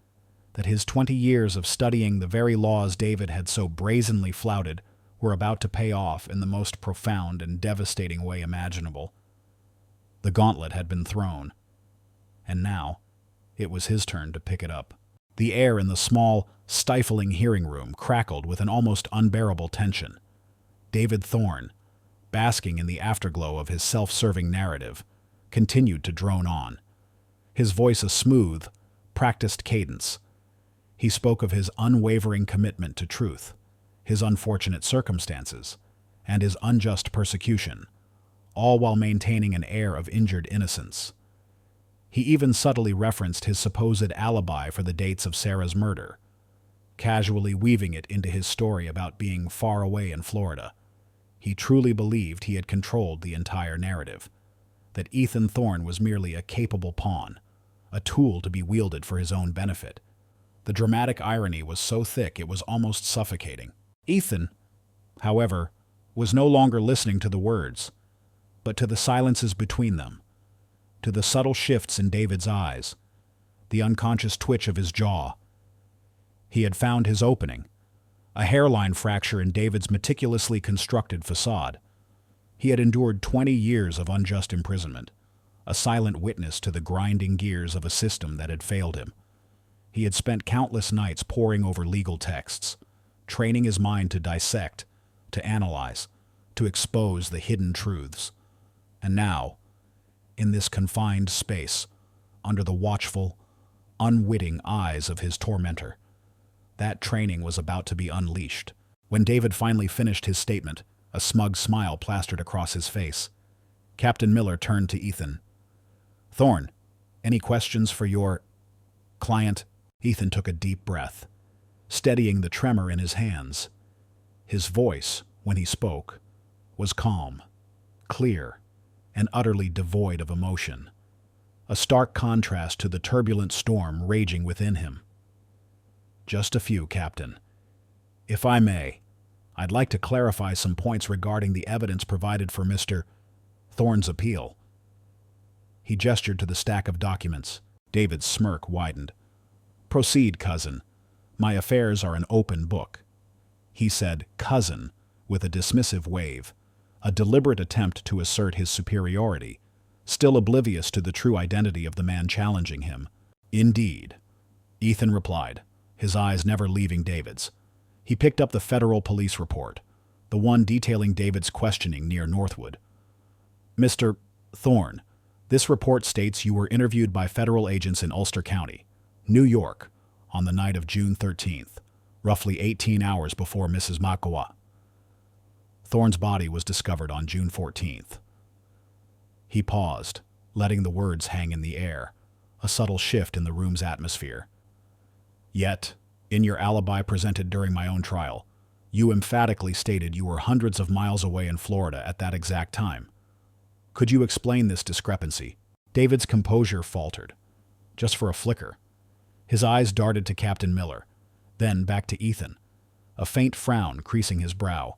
that his 20 years of studying the very laws David had so brazenly flouted were about to pay off in the most profound and devastating way imaginable. The gauntlet had been thrown, and now it was his turn to pick it up. The air in the small, stifling hearing room crackled with an almost unbearable tension. David Thorne, basking in the afterglow of his self-serving narrative, continued to drone on, his voice a smooth, practiced cadence. He spoke of his unwavering commitment to truth, his unfortunate circumstances, and his unjust persecution, all while maintaining an air of injured innocence. He even subtly referenced his supposed alibi for the dates of Sarah's murder, casually weaving it into his story about being far away in Florida. He truly believed he had controlled the entire narrative, that Ethan Thorne was merely a capable pawn, a tool to be wielded for his own benefit. The dramatic irony was so thick it was almost suffocating. Ethan, however, was no longer listening to the words, but to the silences between them, to the subtle shifts in David's eyes, the unconscious twitch of his jaw. He had found his opening, a hairline fracture in David's meticulously constructed facade. He had endured 20 years of unjust imprisonment, a silent witness to the grinding gears of a system that had failed him. He had spent countless nights poring over legal texts, training his mind to dissect, to analyze, to expose the hidden truths. And now, in this confined space, under the watchful, unwitting eyes of his tormentor, that training was about to be unleashed. When David finally finished his statement, a smug smile plastered across his face. Captain Miller turned to Ethan. "Thorne, any questions for your client?" Ethan took a deep breath, steadying the tremor in his hands. His voice, when he spoke, was calm, clear, and utterly devoid of emotion, a stark contrast to the turbulent storm raging within him. "Just a few, Captain. If I may, I'd like to clarify some points regarding the evidence provided for Mr. Thorne's appeal." He gestured to the stack of documents. David's smirk widened. "Proceed, cousin. My affairs are an open book." He said cousin with a dismissive wave, a deliberate attempt to assert his superiority, still oblivious to the true identity of the man challenging him. "Indeed," Ethan replied, his eyes never leaving David's. He picked up the federal police report, the one detailing David's questioning near Northwood. "Mr. Thorne, this report states you were interviewed by federal agents in Ulster County, New York, on the night of June 13th, roughly 18 hours before Mrs. Makawa. Thorne's body was discovered on June 14th. He paused, letting the words hang in the air, a subtle shift in the room's atmosphere. "Yet, in your alibi presented during my own trial, you emphatically stated you were hundreds of miles away in Florida at that exact time. Could you explain this discrepancy?" David's composure faltered, just for a flicker. His eyes darted to Captain Miller, then back to Ethan, a faint frown creasing his brow.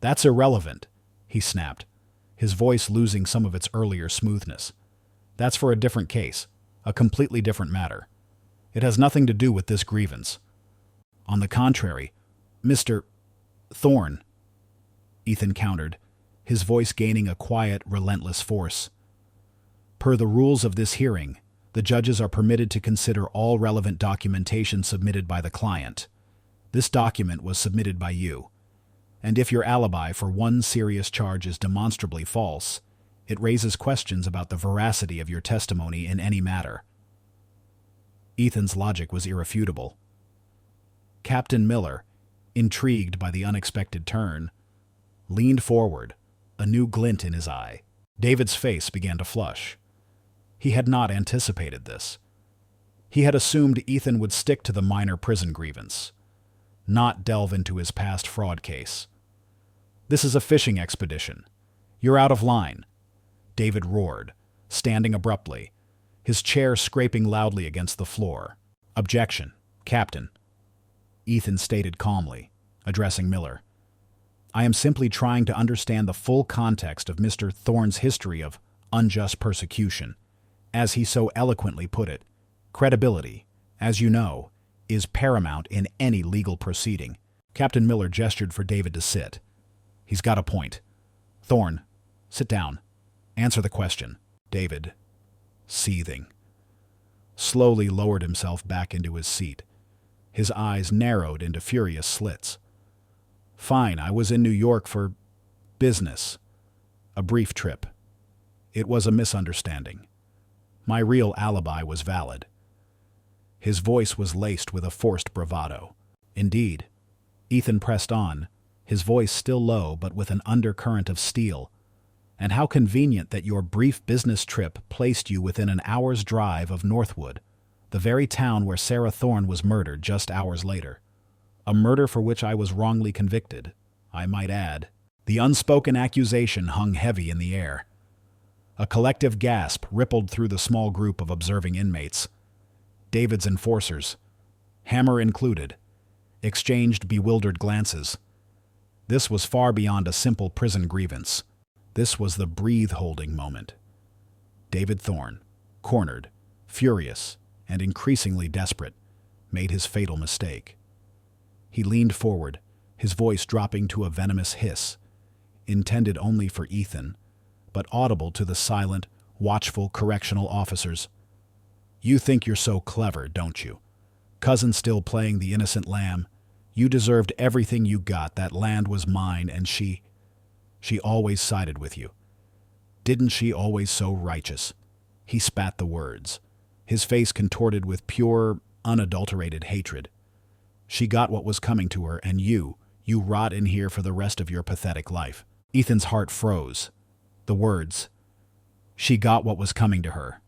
"That's irrelevant," he snapped, his voice losing some of its earlier smoothness. "That's for a different case, a completely different matter. It has nothing to do with this grievance. On the contrary, Mr. Thorne," Ethan countered, his voice gaining a quiet, relentless force. "Per the rules of this hearing, the judges are permitted to consider all relevant documentation submitted by the client. This document was submitted by you, and if your alibi for one serious charge is demonstrably false, it raises questions about the veracity of your testimony in any matter." Ethan's logic was irrefutable. Captain Miller, intrigued by the unexpected turn, leaned forward, a new glint in his eye. David's face began to flush. He had not anticipated this. He had assumed Ethan would stick to the minor prison grievance, not delve into his past fraud case. "This is a fishing expedition. You're out of line," David roared, standing abruptly, his chair scraping loudly against the floor. "Objection, Captain," Ethan stated calmly, addressing Miller. "I am simply trying to understand the full context of Mr. Thorne's history of unjust persecution. As he so eloquently put it, credibility, as you know, is paramount in any legal proceeding." Captain Miller gestured for David to sit. "He's got a point. Thorne, sit down. Answer the question." David, seething, slowly lowered himself back into his seat. His eyes narrowed into furious slits. "Fine, I was in New York for business. A brief trip. It was a misunderstanding. My real alibi was valid." His voice was laced with a forced bravado. "Indeed," Ethan pressed on, his voice still low but with an undercurrent of steel. "And how convenient that your brief business trip placed you within an hour's drive of Northwood, the very town where Sarah Thorne was murdered just hours later." A murder for which I was wrongly convicted, I might add. The unspoken accusation hung heavy in the air. A collective gasp rippled through the small group of observing inmates. David's enforcers, Hammer included, exchanged bewildered glances. This was far beyond a simple prison grievance. This was the breath-holding moment. David Thorne, cornered, furious, and increasingly desperate, made his fatal mistake. He leaned forward, his voice dropping to a venomous hiss, intended only for Ethan, but audible to the silent, watchful correctional officers. You think you're so clever, don't you? Cousin still playing the innocent lamb. You deserved everything you got. That land was mine, and she always sided with you. Didn't she always so righteous? He spat the words, his face contorted with pure, unadulterated hatred. She got what was coming to her, and you rot in here for the rest of your pathetic life. Ethan's heart froze. The words, she got what was coming to her,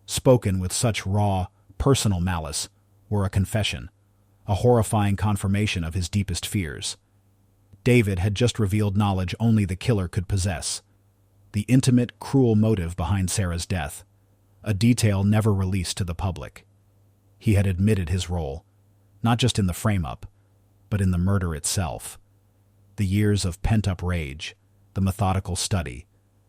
spoken with such raw, personal malice, were a confession, a horrifying confirmation of his deepest fears. David had just revealed knowledge only the killer could possess. The intimate, cruel motive behind Sarah's death, a detail never released to the public. He had admitted his role, not just in the frame-up, but in the murder itself. The years of pent-up rage, the methodical study,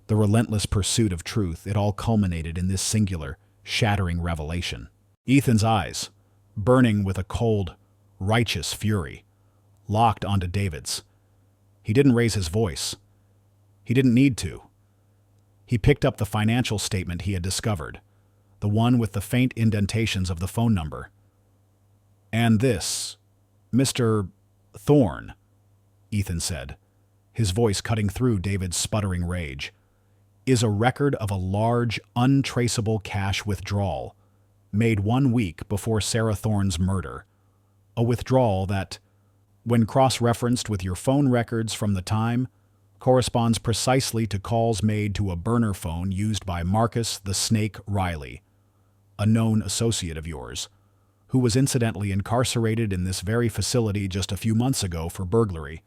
the relentless pursuit of truth, it all culminated in this singular, shattering revelation. Ethan's eyes, burning with a cold, righteous fury, locked onto David's. He didn't raise his voice. He didn't need to. He picked up the financial statement he had discovered, the one with the faint indentations of the phone number. And this, Mr. Thorne, Ethan said, his voice cutting through David's sputtering rage, is a record of a large, untraceable cash withdrawal made 1 week before Sarah Thorne's murder. A withdrawal that, when cross-referenced with your phone records from the time, corresponds precisely to calls made to a burner phone used by Marcus the Snake Riley, a known associate of yours, who was incidentally incarcerated in this very facility just a few months ago for burglary.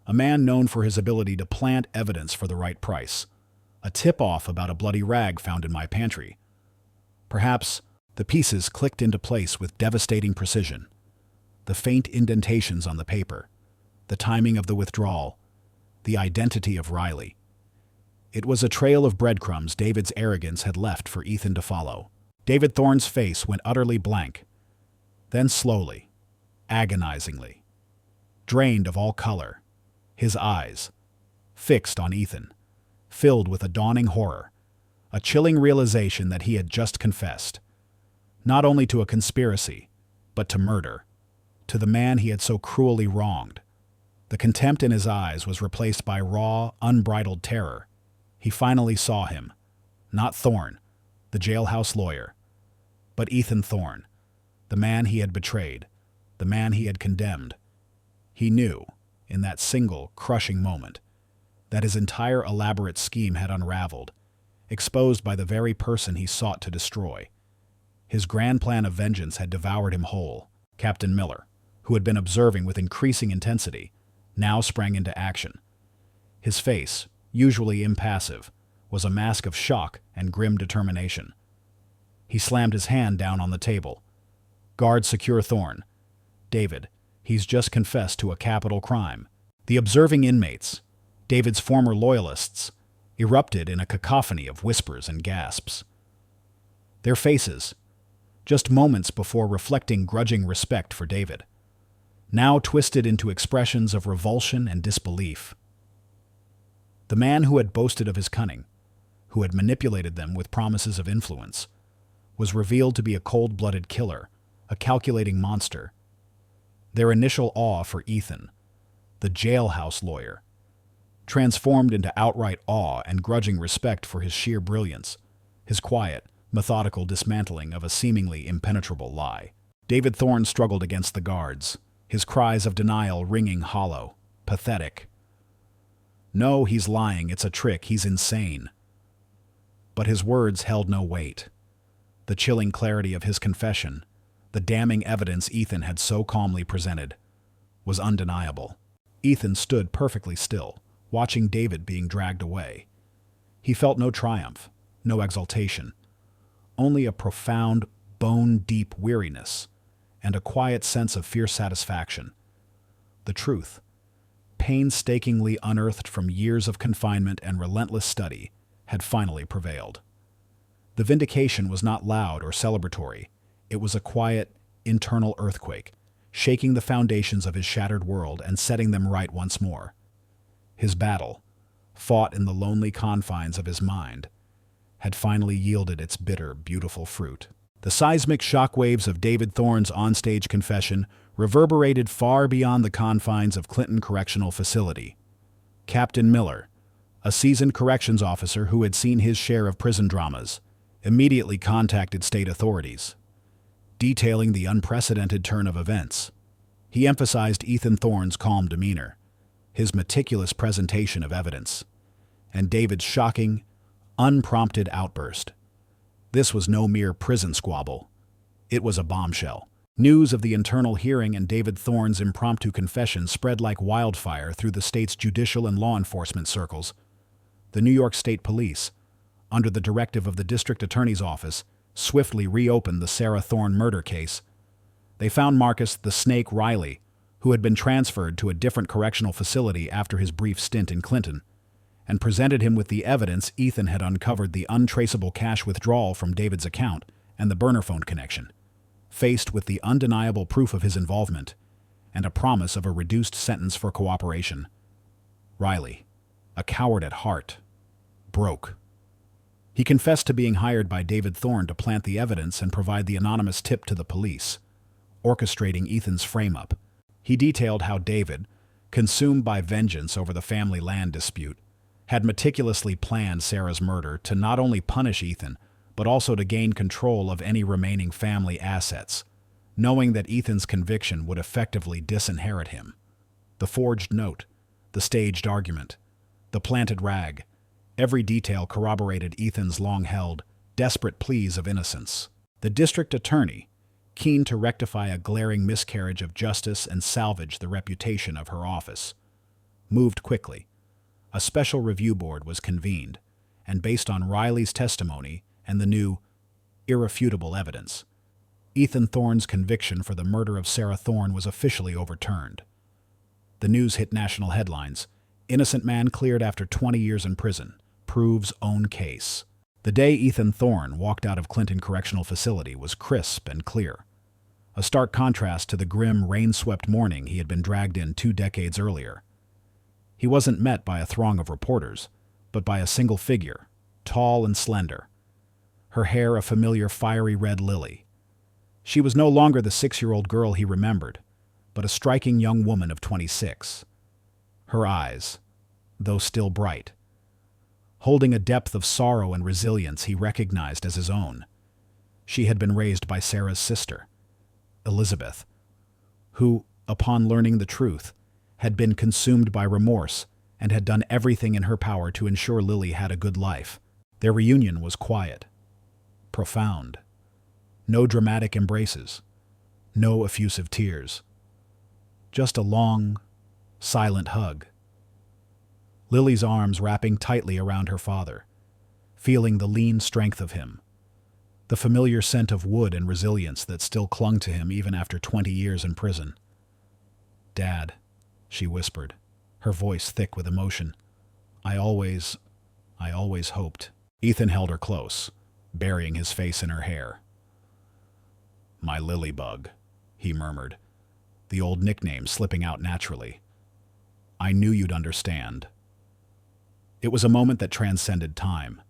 A man known for his ability to plant evidence for the right price. A tip-off about a bloody rag found in my pantry. Perhaps the pieces clicked into place with devastating precision. The faint indentations on the paper, the timing of the withdrawal, the identity of Riley. It was a trail of breadcrumbs David's arrogance had left for Ethan to follow. David Thorne's face went utterly blank. Then slowly, agonizingly, drained of all color, his eyes, fixed on Ethan, filled with a dawning horror, a chilling realization that he had just confessed, not only to a conspiracy, but to murder, to the man he had so cruelly wronged. The contempt in his eyes was replaced by raw, unbridled terror. He finally saw him, not Thorne, the jailhouse lawyer, but Ethan Thorne, the man he had betrayed, the man he had condemned. He knew, in that single, crushing moment, that his entire elaborate scheme had unraveled, exposed by the very person he sought to destroy. His grand plan of vengeance had devoured him whole. Captain Miller, who had been observing with increasing intensity, now sprang into action. His face, usually impassive, was a mask of shock and grim determination. He slammed his hand down on the table. Guard, secure Thorne. David, he's just confessed to a capital crime. The observing inmates, David's former loyalists, erupted in a cacophony of whispers and gasps. Their faces, just moments before reflecting grudging respect for David, now twisted into expressions of revulsion and disbelief. The man who had boasted of his cunning, who had manipulated them with promises of influence, was revealed to be a cold-blooded killer, a calculating monster. Their initial awe for Ethan, the jailhouse lawyer, transformed into outright awe and grudging respect for his sheer brilliance, his quiet, methodical dismantling of a seemingly impenetrable lie. David Thorne struggled against the guards, his cries of denial ringing hollow, pathetic. No, he's lying, it's a trick, he's insane. But his words held no weight. The chilling clarity of his confession, the damning evidence Ethan had so calmly presented, was undeniable. Ethan stood perfectly still, watching David being dragged away. He felt no triumph, no exultation, only a profound, bone-deep weariness and a quiet sense of fierce satisfaction. The truth, painstakingly unearthed from years of confinement and relentless study, had finally prevailed. The vindication was not loud or celebratory. It was a quiet, internal earthquake, shaking the foundations of his shattered world and setting them right once more. His battle, fought in the lonely confines of his mind, had finally yielded its bitter, beautiful fruit. The seismic shockwaves of David Thorne's onstage confession reverberated far beyond the confines of Clinton Correctional Facility. Captain Miller, a seasoned corrections officer who had seen his share of prison dramas, immediately contacted state authorities, detailing the unprecedented turn of events. He emphasized Ethan Thorne's calm demeanor, his meticulous presentation of evidence, and David's shocking, unprompted outburst. This was no mere prison squabble. It was a bombshell. News of the internal hearing and David Thorne's impromptu confession spread like wildfire through the state's judicial and law enforcement circles. The New York State Police, under the directive of the District Attorney's Office, swiftly reopened the Sarah Thorne murder case. They found Marcus the Snake Riley, who had been transferred to a different correctional facility after his brief stint in Clinton, and presented him with the evidence Ethan had uncovered: the untraceable cash withdrawal from David's account and the burner phone connection. Faced with the undeniable proof of his involvement and a promise of a reduced sentence for cooperation, Riley, a coward at heart, broke. He confessed to being hired by David Thorne to plant the evidence and provide the anonymous tip to the police, orchestrating Ethan's frame-up. He detailed how David, consumed by vengeance over the family land dispute, had meticulously planned Sarah's murder to not only punish Ethan, but also to gain control of any remaining family assets, knowing that Ethan's conviction would effectively disinherit him. The forged note, the staged argument, the planted rag, every detail corroborated Ethan's long-held, desperate pleas of innocence. The district attorney, keen to rectify a glaring miscarriage of justice and salvage the reputation of her office, moved quickly. A special review board was convened, and based on Riley's testimony and the new, irrefutable evidence, Ethan Thorne's conviction for the murder of Sarah Thorne was officially overturned. The news hit national headlines. Innocent man cleared after 20 years in prison. Proves own case. The day Ethan Thorne walked out of Clinton Correctional Facility was crisp and clear, a stark contrast to the grim, rain-swept morning he had been dragged in 2 decades earlier. He wasn't met by a throng of reporters, but by a single figure, tall and slender, her hair a familiar fiery red lily. She was no longer the 6-year-old girl he remembered, but a striking young woman of 26. Her eyes, though still bright, holding a depth of sorrow and resilience he recognized as his own. She had been raised by Sarah's sister, Elizabeth, who, upon learning the truth, had been consumed by remorse and had done everything in her power to ensure Lily had a good life. Their reunion was quiet, profound. No dramatic embraces, no effusive tears. Just a long, silent hug. Lily's arms wrapping tightly around her father, feeling the lean strength of him, the familiar scent of wood and resilience that still clung to him even after 20 years in prison. "Dad," she whispered, her voice thick with emotion. I always hoped." Ethan held her close, burying his face in her hair. "My Lilybug," he murmured, the old nickname slipping out naturally. "I knew you'd understand." It was a moment that transcended time,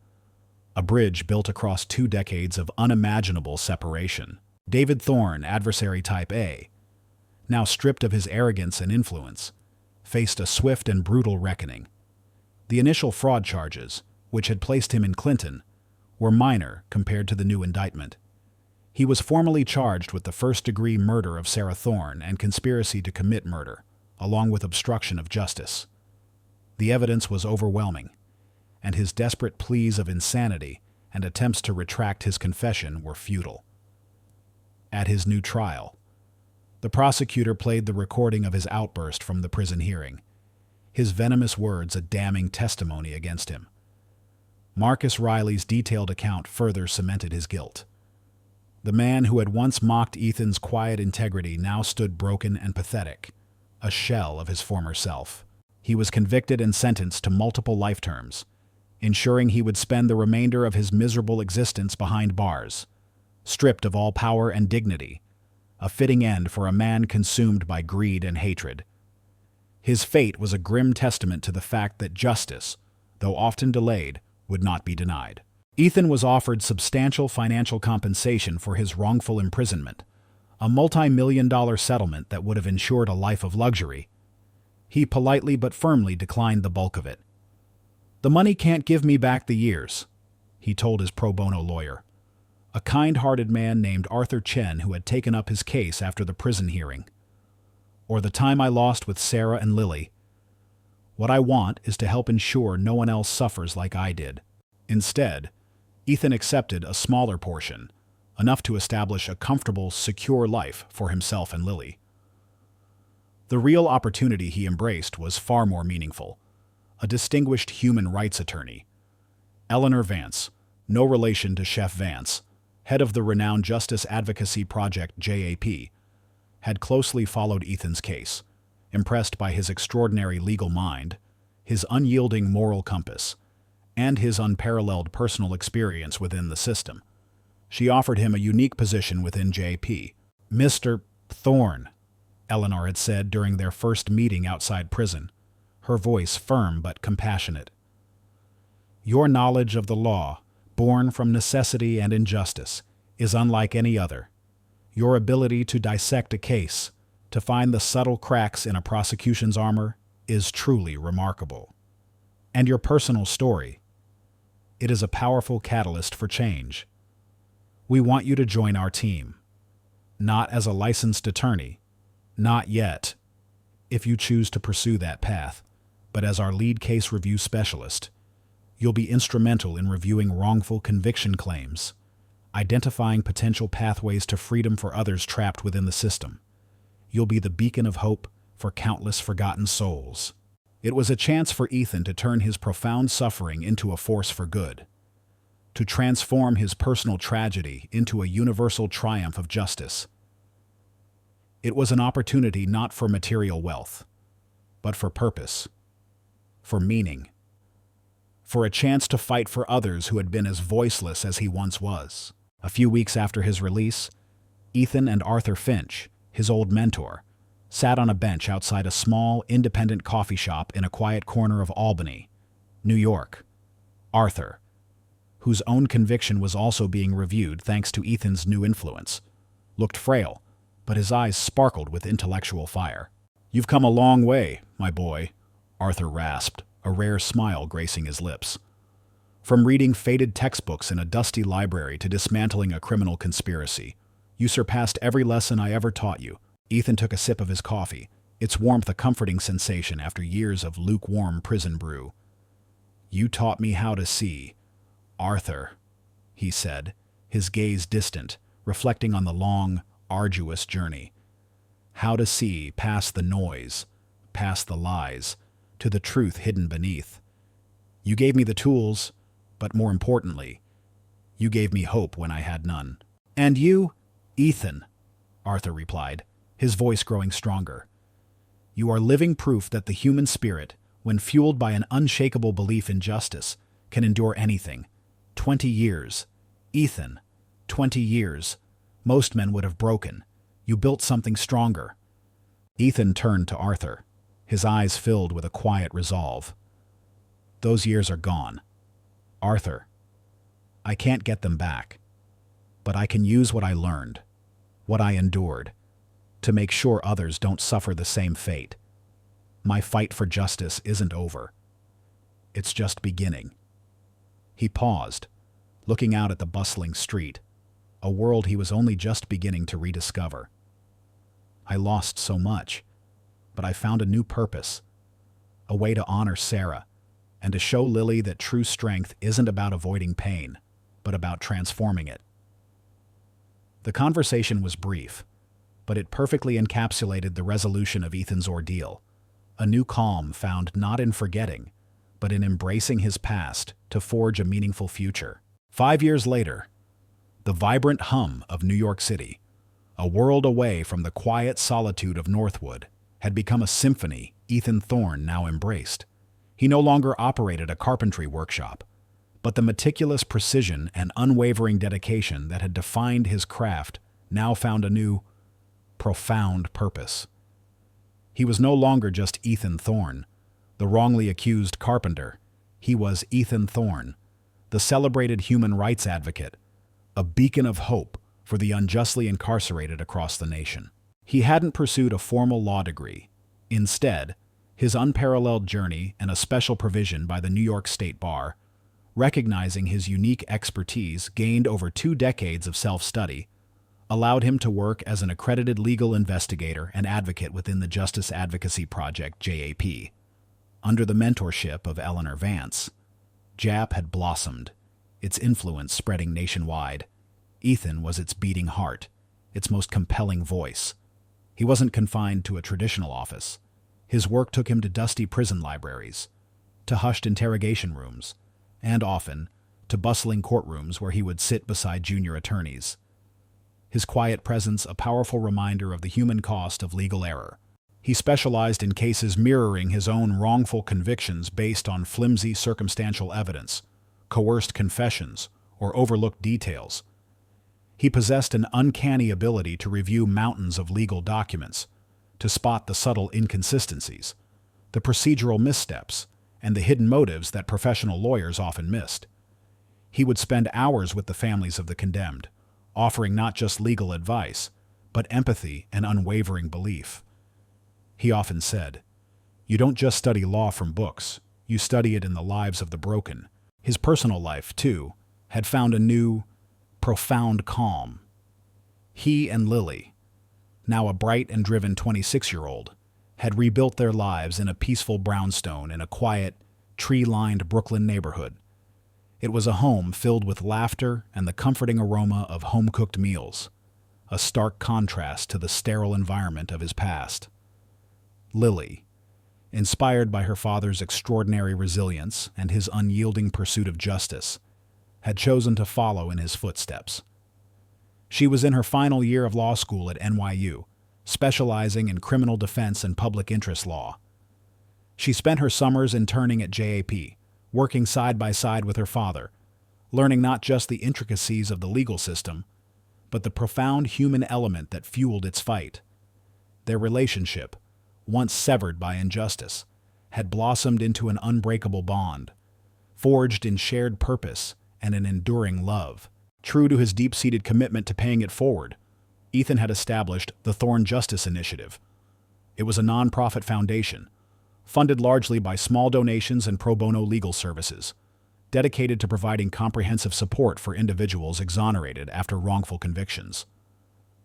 a bridge built across 2 decades of unimaginable separation. David Thorne, adversary type A, now stripped of his arrogance and influence, faced a swift and brutal reckoning. The initial fraud charges, which had placed him in Clinton, were minor compared to the new indictment. He was formally charged with the first-degree murder of Sarah Thorne and conspiracy to commit murder, along with obstruction of justice. The evidence was overwhelming, and his desperate pleas of insanity and attempts to retract his confession were futile. At his new trial, The prosecutor played the recording of his outburst from the prison hearing, his venomous words a damning testimony against him. Marcus Riley's detailed account further cemented his guilt. The man who had once mocked Ethan's quiet integrity now stood broken and pathetic, a shell of his former self. He was convicted and sentenced to multiple life terms, ensuring he would spend the remainder of his miserable existence behind bars, stripped of all power and dignity, a fitting end for a man consumed by greed and hatred. His fate was a grim testament to the fact that justice, though often delayed, would not be denied. Ethan was offered substantial financial compensation for his wrongful imprisonment, a multi-million-dollar settlement that would have ensured a life of luxury. He politely but firmly declined the bulk of it. "The money can't give me back the years," he told his pro bono lawyer, a kind-hearted man named Arthur Chen who had taken up his case after the prison hearing. "Or the time I lost with Sarah and Lily. What I want is to help ensure no one else suffers like I did." Instead, Ethan accepted a smaller portion, enough to establish a comfortable, secure life for himself and Lily. The real opportunity he embraced was far more meaningful. A distinguished human rights attorney, Eleanor Vance, no relation to Chef Vance, head of the renowned Justice Advocacy Project JAP, had closely followed Ethan's case, impressed by his extraordinary legal mind, his unyielding moral compass, and his unparalleled personal experience within the system. She offered him a unique position within JP. "Mr. Thorne," Eleanor had said during their first meeting outside prison, her voice firm but compassionate. "Your knowledge of the law, born from necessity and injustice, is unlike any other. Your ability to dissect a case, to find the subtle cracks in a prosecution's armor, is truly remarkable. And your personal story, it is a powerful catalyst for change. We want you to join our team. Not as a licensed attorney, not yet, if you choose to pursue that path, but as our lead case review specialist. You'll be instrumental in reviewing wrongful conviction claims, identifying potential pathways to freedom for others trapped within the system. You'll be the beacon of hope for countless forgotten souls." It was a chance for Ethan to turn his profound suffering into a force for good, to transform his personal tragedy into a universal triumph of justice. It was an opportunity not for material wealth, but for purpose, for meaning, for a chance to fight for others who had been as voiceless as he once was. A few weeks after his release, Ethan and Arthur Finch, his old mentor, sat on a bench outside a small, independent coffee shop in a quiet corner of Albany, New York. Arthur, whose own conviction was also being reviewed thanks to Ethan's new influence, looked frail, but his eyes sparkled with intellectual fire. "You've come a long way, my boy," Arthur rasped, a rare smile gracing his lips. "From reading faded textbooks in a dusty library to dismantling a criminal conspiracy, you surpassed every lesson I ever taught you." Ethan took a sip of his coffee, its warmth a comforting sensation after years of lukewarm prison brew. "You taught me how to see, Arthur," he said, his gaze distant, reflecting on the long, arduous journey. "How to see past the noise, past the lies, to the truth hidden beneath. You gave me the tools, but more importantly, you gave me hope when I had none." "And you, Ethan," Arthur replied, his voice growing stronger. "You are living proof that the human spirit, when fueled by an unshakable belief in justice, can endure anything. 20 years. Ethan, 20 years. Most men would have broken. You built something stronger." Ethan turned to Arthur, his eyes filled with a quiet resolve. "Those years are gone. Arthur, I can't get them back, but I can use what I learned, what I endured, to make sure others don't suffer the same fate. My fight for justice isn't over. It's just beginning." He paused, looking out at the bustling street, a world he was only just beginning to rediscover. "I lost so much, but I found a new purpose, a way to honor Sarah, and to show Lily that true strength isn't about avoiding pain, but about transforming it." The conversation was brief, but it perfectly encapsulated the resolution of Ethan's ordeal. A new calm found not in forgetting, but in embracing his past to forge a meaningful future. 5 years later, the vibrant hum of New York City, a world away from the quiet solitude of Northwood, had become a symphony Ethan Thorne now embraced. He no longer operated a carpentry workshop, but the meticulous precision and unwavering dedication that had defined his craft now found a new, profound purpose. He was no longer just Ethan Thorne, the wrongly accused carpenter. He was Ethan Thorne, the celebrated human rights advocate, a beacon of hope for the unjustly incarcerated across the nation. He hadn't pursued a formal law degree. Instead, his unparalleled journey and a special provision by the New York State Bar, recognizing his unique expertise gained over 2 decades of self-study, allowed him to work as an accredited legal investigator and advocate within the Justice Advocacy Project, JAP. Under the mentorship of Eleanor Vance, JAP had blossomed, its influence spreading nationwide. Ethan was its beating heart, its most compelling voice. He wasn't confined to a traditional office. His work took him to dusty prison libraries, to hushed interrogation rooms, and often to bustling courtrooms where he would sit beside junior attorneys. His quiet presence a powerful reminder of the human cost of legal error. He specialized in cases mirroring his own wrongful convictions based on flimsy circumstantial evidence, coerced confessions, or overlooked details. He possessed an uncanny ability to review mountains of legal documents, to spot the subtle inconsistencies, the procedural missteps, and the hidden motives that professional lawyers often missed. He would spend hours with the families of the condemned, offering not just legal advice, but empathy and unwavering belief. He often said, "You don't just study law from books, you study it in the lives of the broken." His personal life, too, had found a new, profound calm. He and Lily, now a bright and driven 26-year-old, had rebuilt their lives in a peaceful brownstone in a quiet, tree-lined Brooklyn neighborhood. It was a home filled with laughter and the comforting aroma of home-cooked meals, a stark contrast to the sterile environment of his past. Lily, inspired by her father's extraordinary resilience and his unyielding pursuit of justice, had chosen to follow in his footsteps. She was in her final year of law school at NYU, specializing in criminal defense and public interest law. She spent her summers interning at JAP, working side by side with her father, learning not just the intricacies of the legal system, but the profound human element that fueled its fight. Their relationship, once severed by injustice, had blossomed into an unbreakable bond, forged in shared purpose and an enduring love. True to his deep-seated commitment to paying it forward, Ethan had established the Thorne Justice Initiative. It was a nonprofit foundation, funded largely by small donations and pro bono legal services, dedicated to providing comprehensive support for individuals exonerated after wrongful convictions.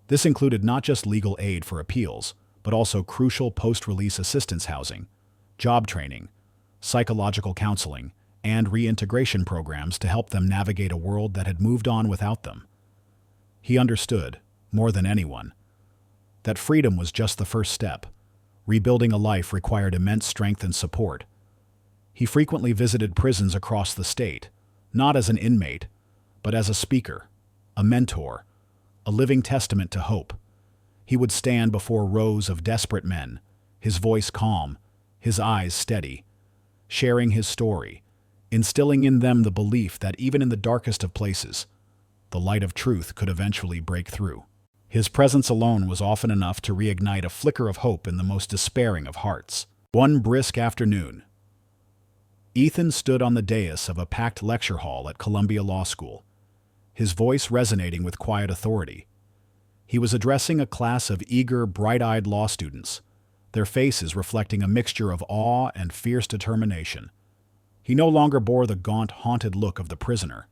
This included not just legal aid for appeals, but also crucial post-release assistance housing, job training, psychological counseling, and reintegration programs to help them navigate a world that had moved on without them. He understood, more than anyone, that freedom was just the first step. Rebuilding a life required immense strength and support. He frequently visited prisons across the state, not as an inmate, but as a speaker, a mentor, a living testament to hope. He would stand before rows of desperate men, his voice calm, his eyes steady, sharing his story, instilling in them the belief that even in the darkest of places, the light of truth could eventually break through. His presence alone was often enough to reignite a flicker of hope in the most despairing of hearts. One brisk afternoon, Ethan stood on the dais of a packed lecture hall at Columbia Law School, his voice resonating with quiet authority. He was addressing a class of eager, bright-eyed law students, their faces reflecting a mixture of awe and fierce determination. He no longer bore the gaunt, haunted look of the prisoner.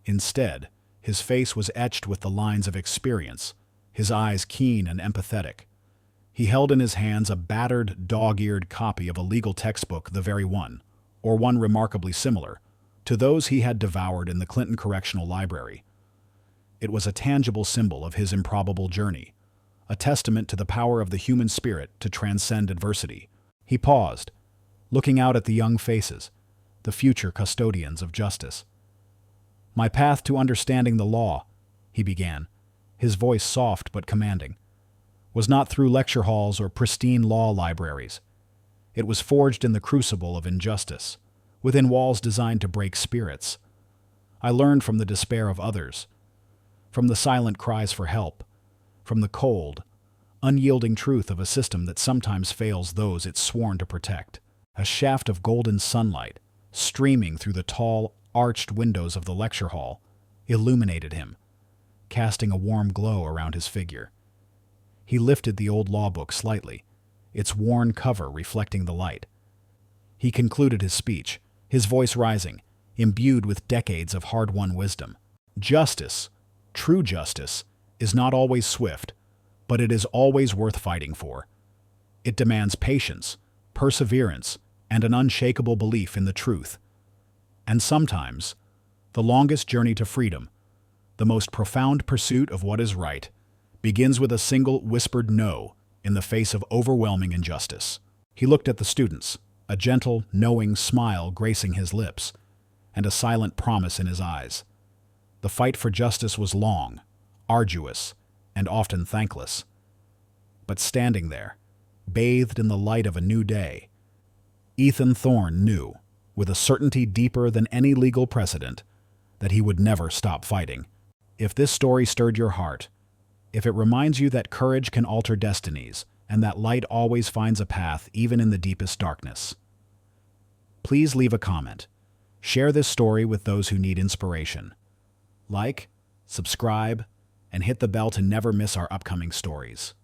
Instead, his face was etched with the lines of experience, his eyes keen and empathetic. He held in his hands a battered, dog-eared copy of a legal textbook, the very one, or one remarkably similar, to those he had devoured in the Clinton Correctional Library. It was a tangible symbol of his improbable journey, a testament to the power of the human spirit to transcend adversity. He paused, looking out at the young faces, the future custodians of justice. "My path to understanding the law," he began, his voice soft but commanding, "was not through lecture halls or pristine law libraries. It was forged in the crucible of injustice, within walls designed to break spirits. I learned from the despair of others, from the silent cries for help, from the cold, unyielding truth of a system that sometimes fails those it's sworn to protect." A shaft of golden sunlight, streaming through the tall, arched windows of the lecture hall, illuminated him, casting a warm glow around his figure. He lifted the old law book slightly, its worn cover reflecting the light. He concluded his speech, his voice rising, imbued with decades of hard-won wisdom. "Justice, true justice, is not always swift, but it is always worth fighting for. It demands patience, perseverance, and an unshakable belief in the truth. And sometimes, the longest journey to freedom, the most profound pursuit of what is right, begins with a single whispered no in the face of overwhelming injustice." He looked at the students, a gentle, knowing smile gracing his lips, and a silent promise in his eyes. The fight for justice was long, arduous, and often thankless. But standing there, bathed in the light of a new day, Ethan Thorne knew, with a certainty deeper than any legal precedent, that he would never stop fighting. If this story stirred your heart, if it reminds you that courage can alter destinies and that light always finds a path even in the deepest darkness, please leave a comment. Share this story with those who need inspiration. Like, subscribe, and hit the bell to never miss our upcoming stories.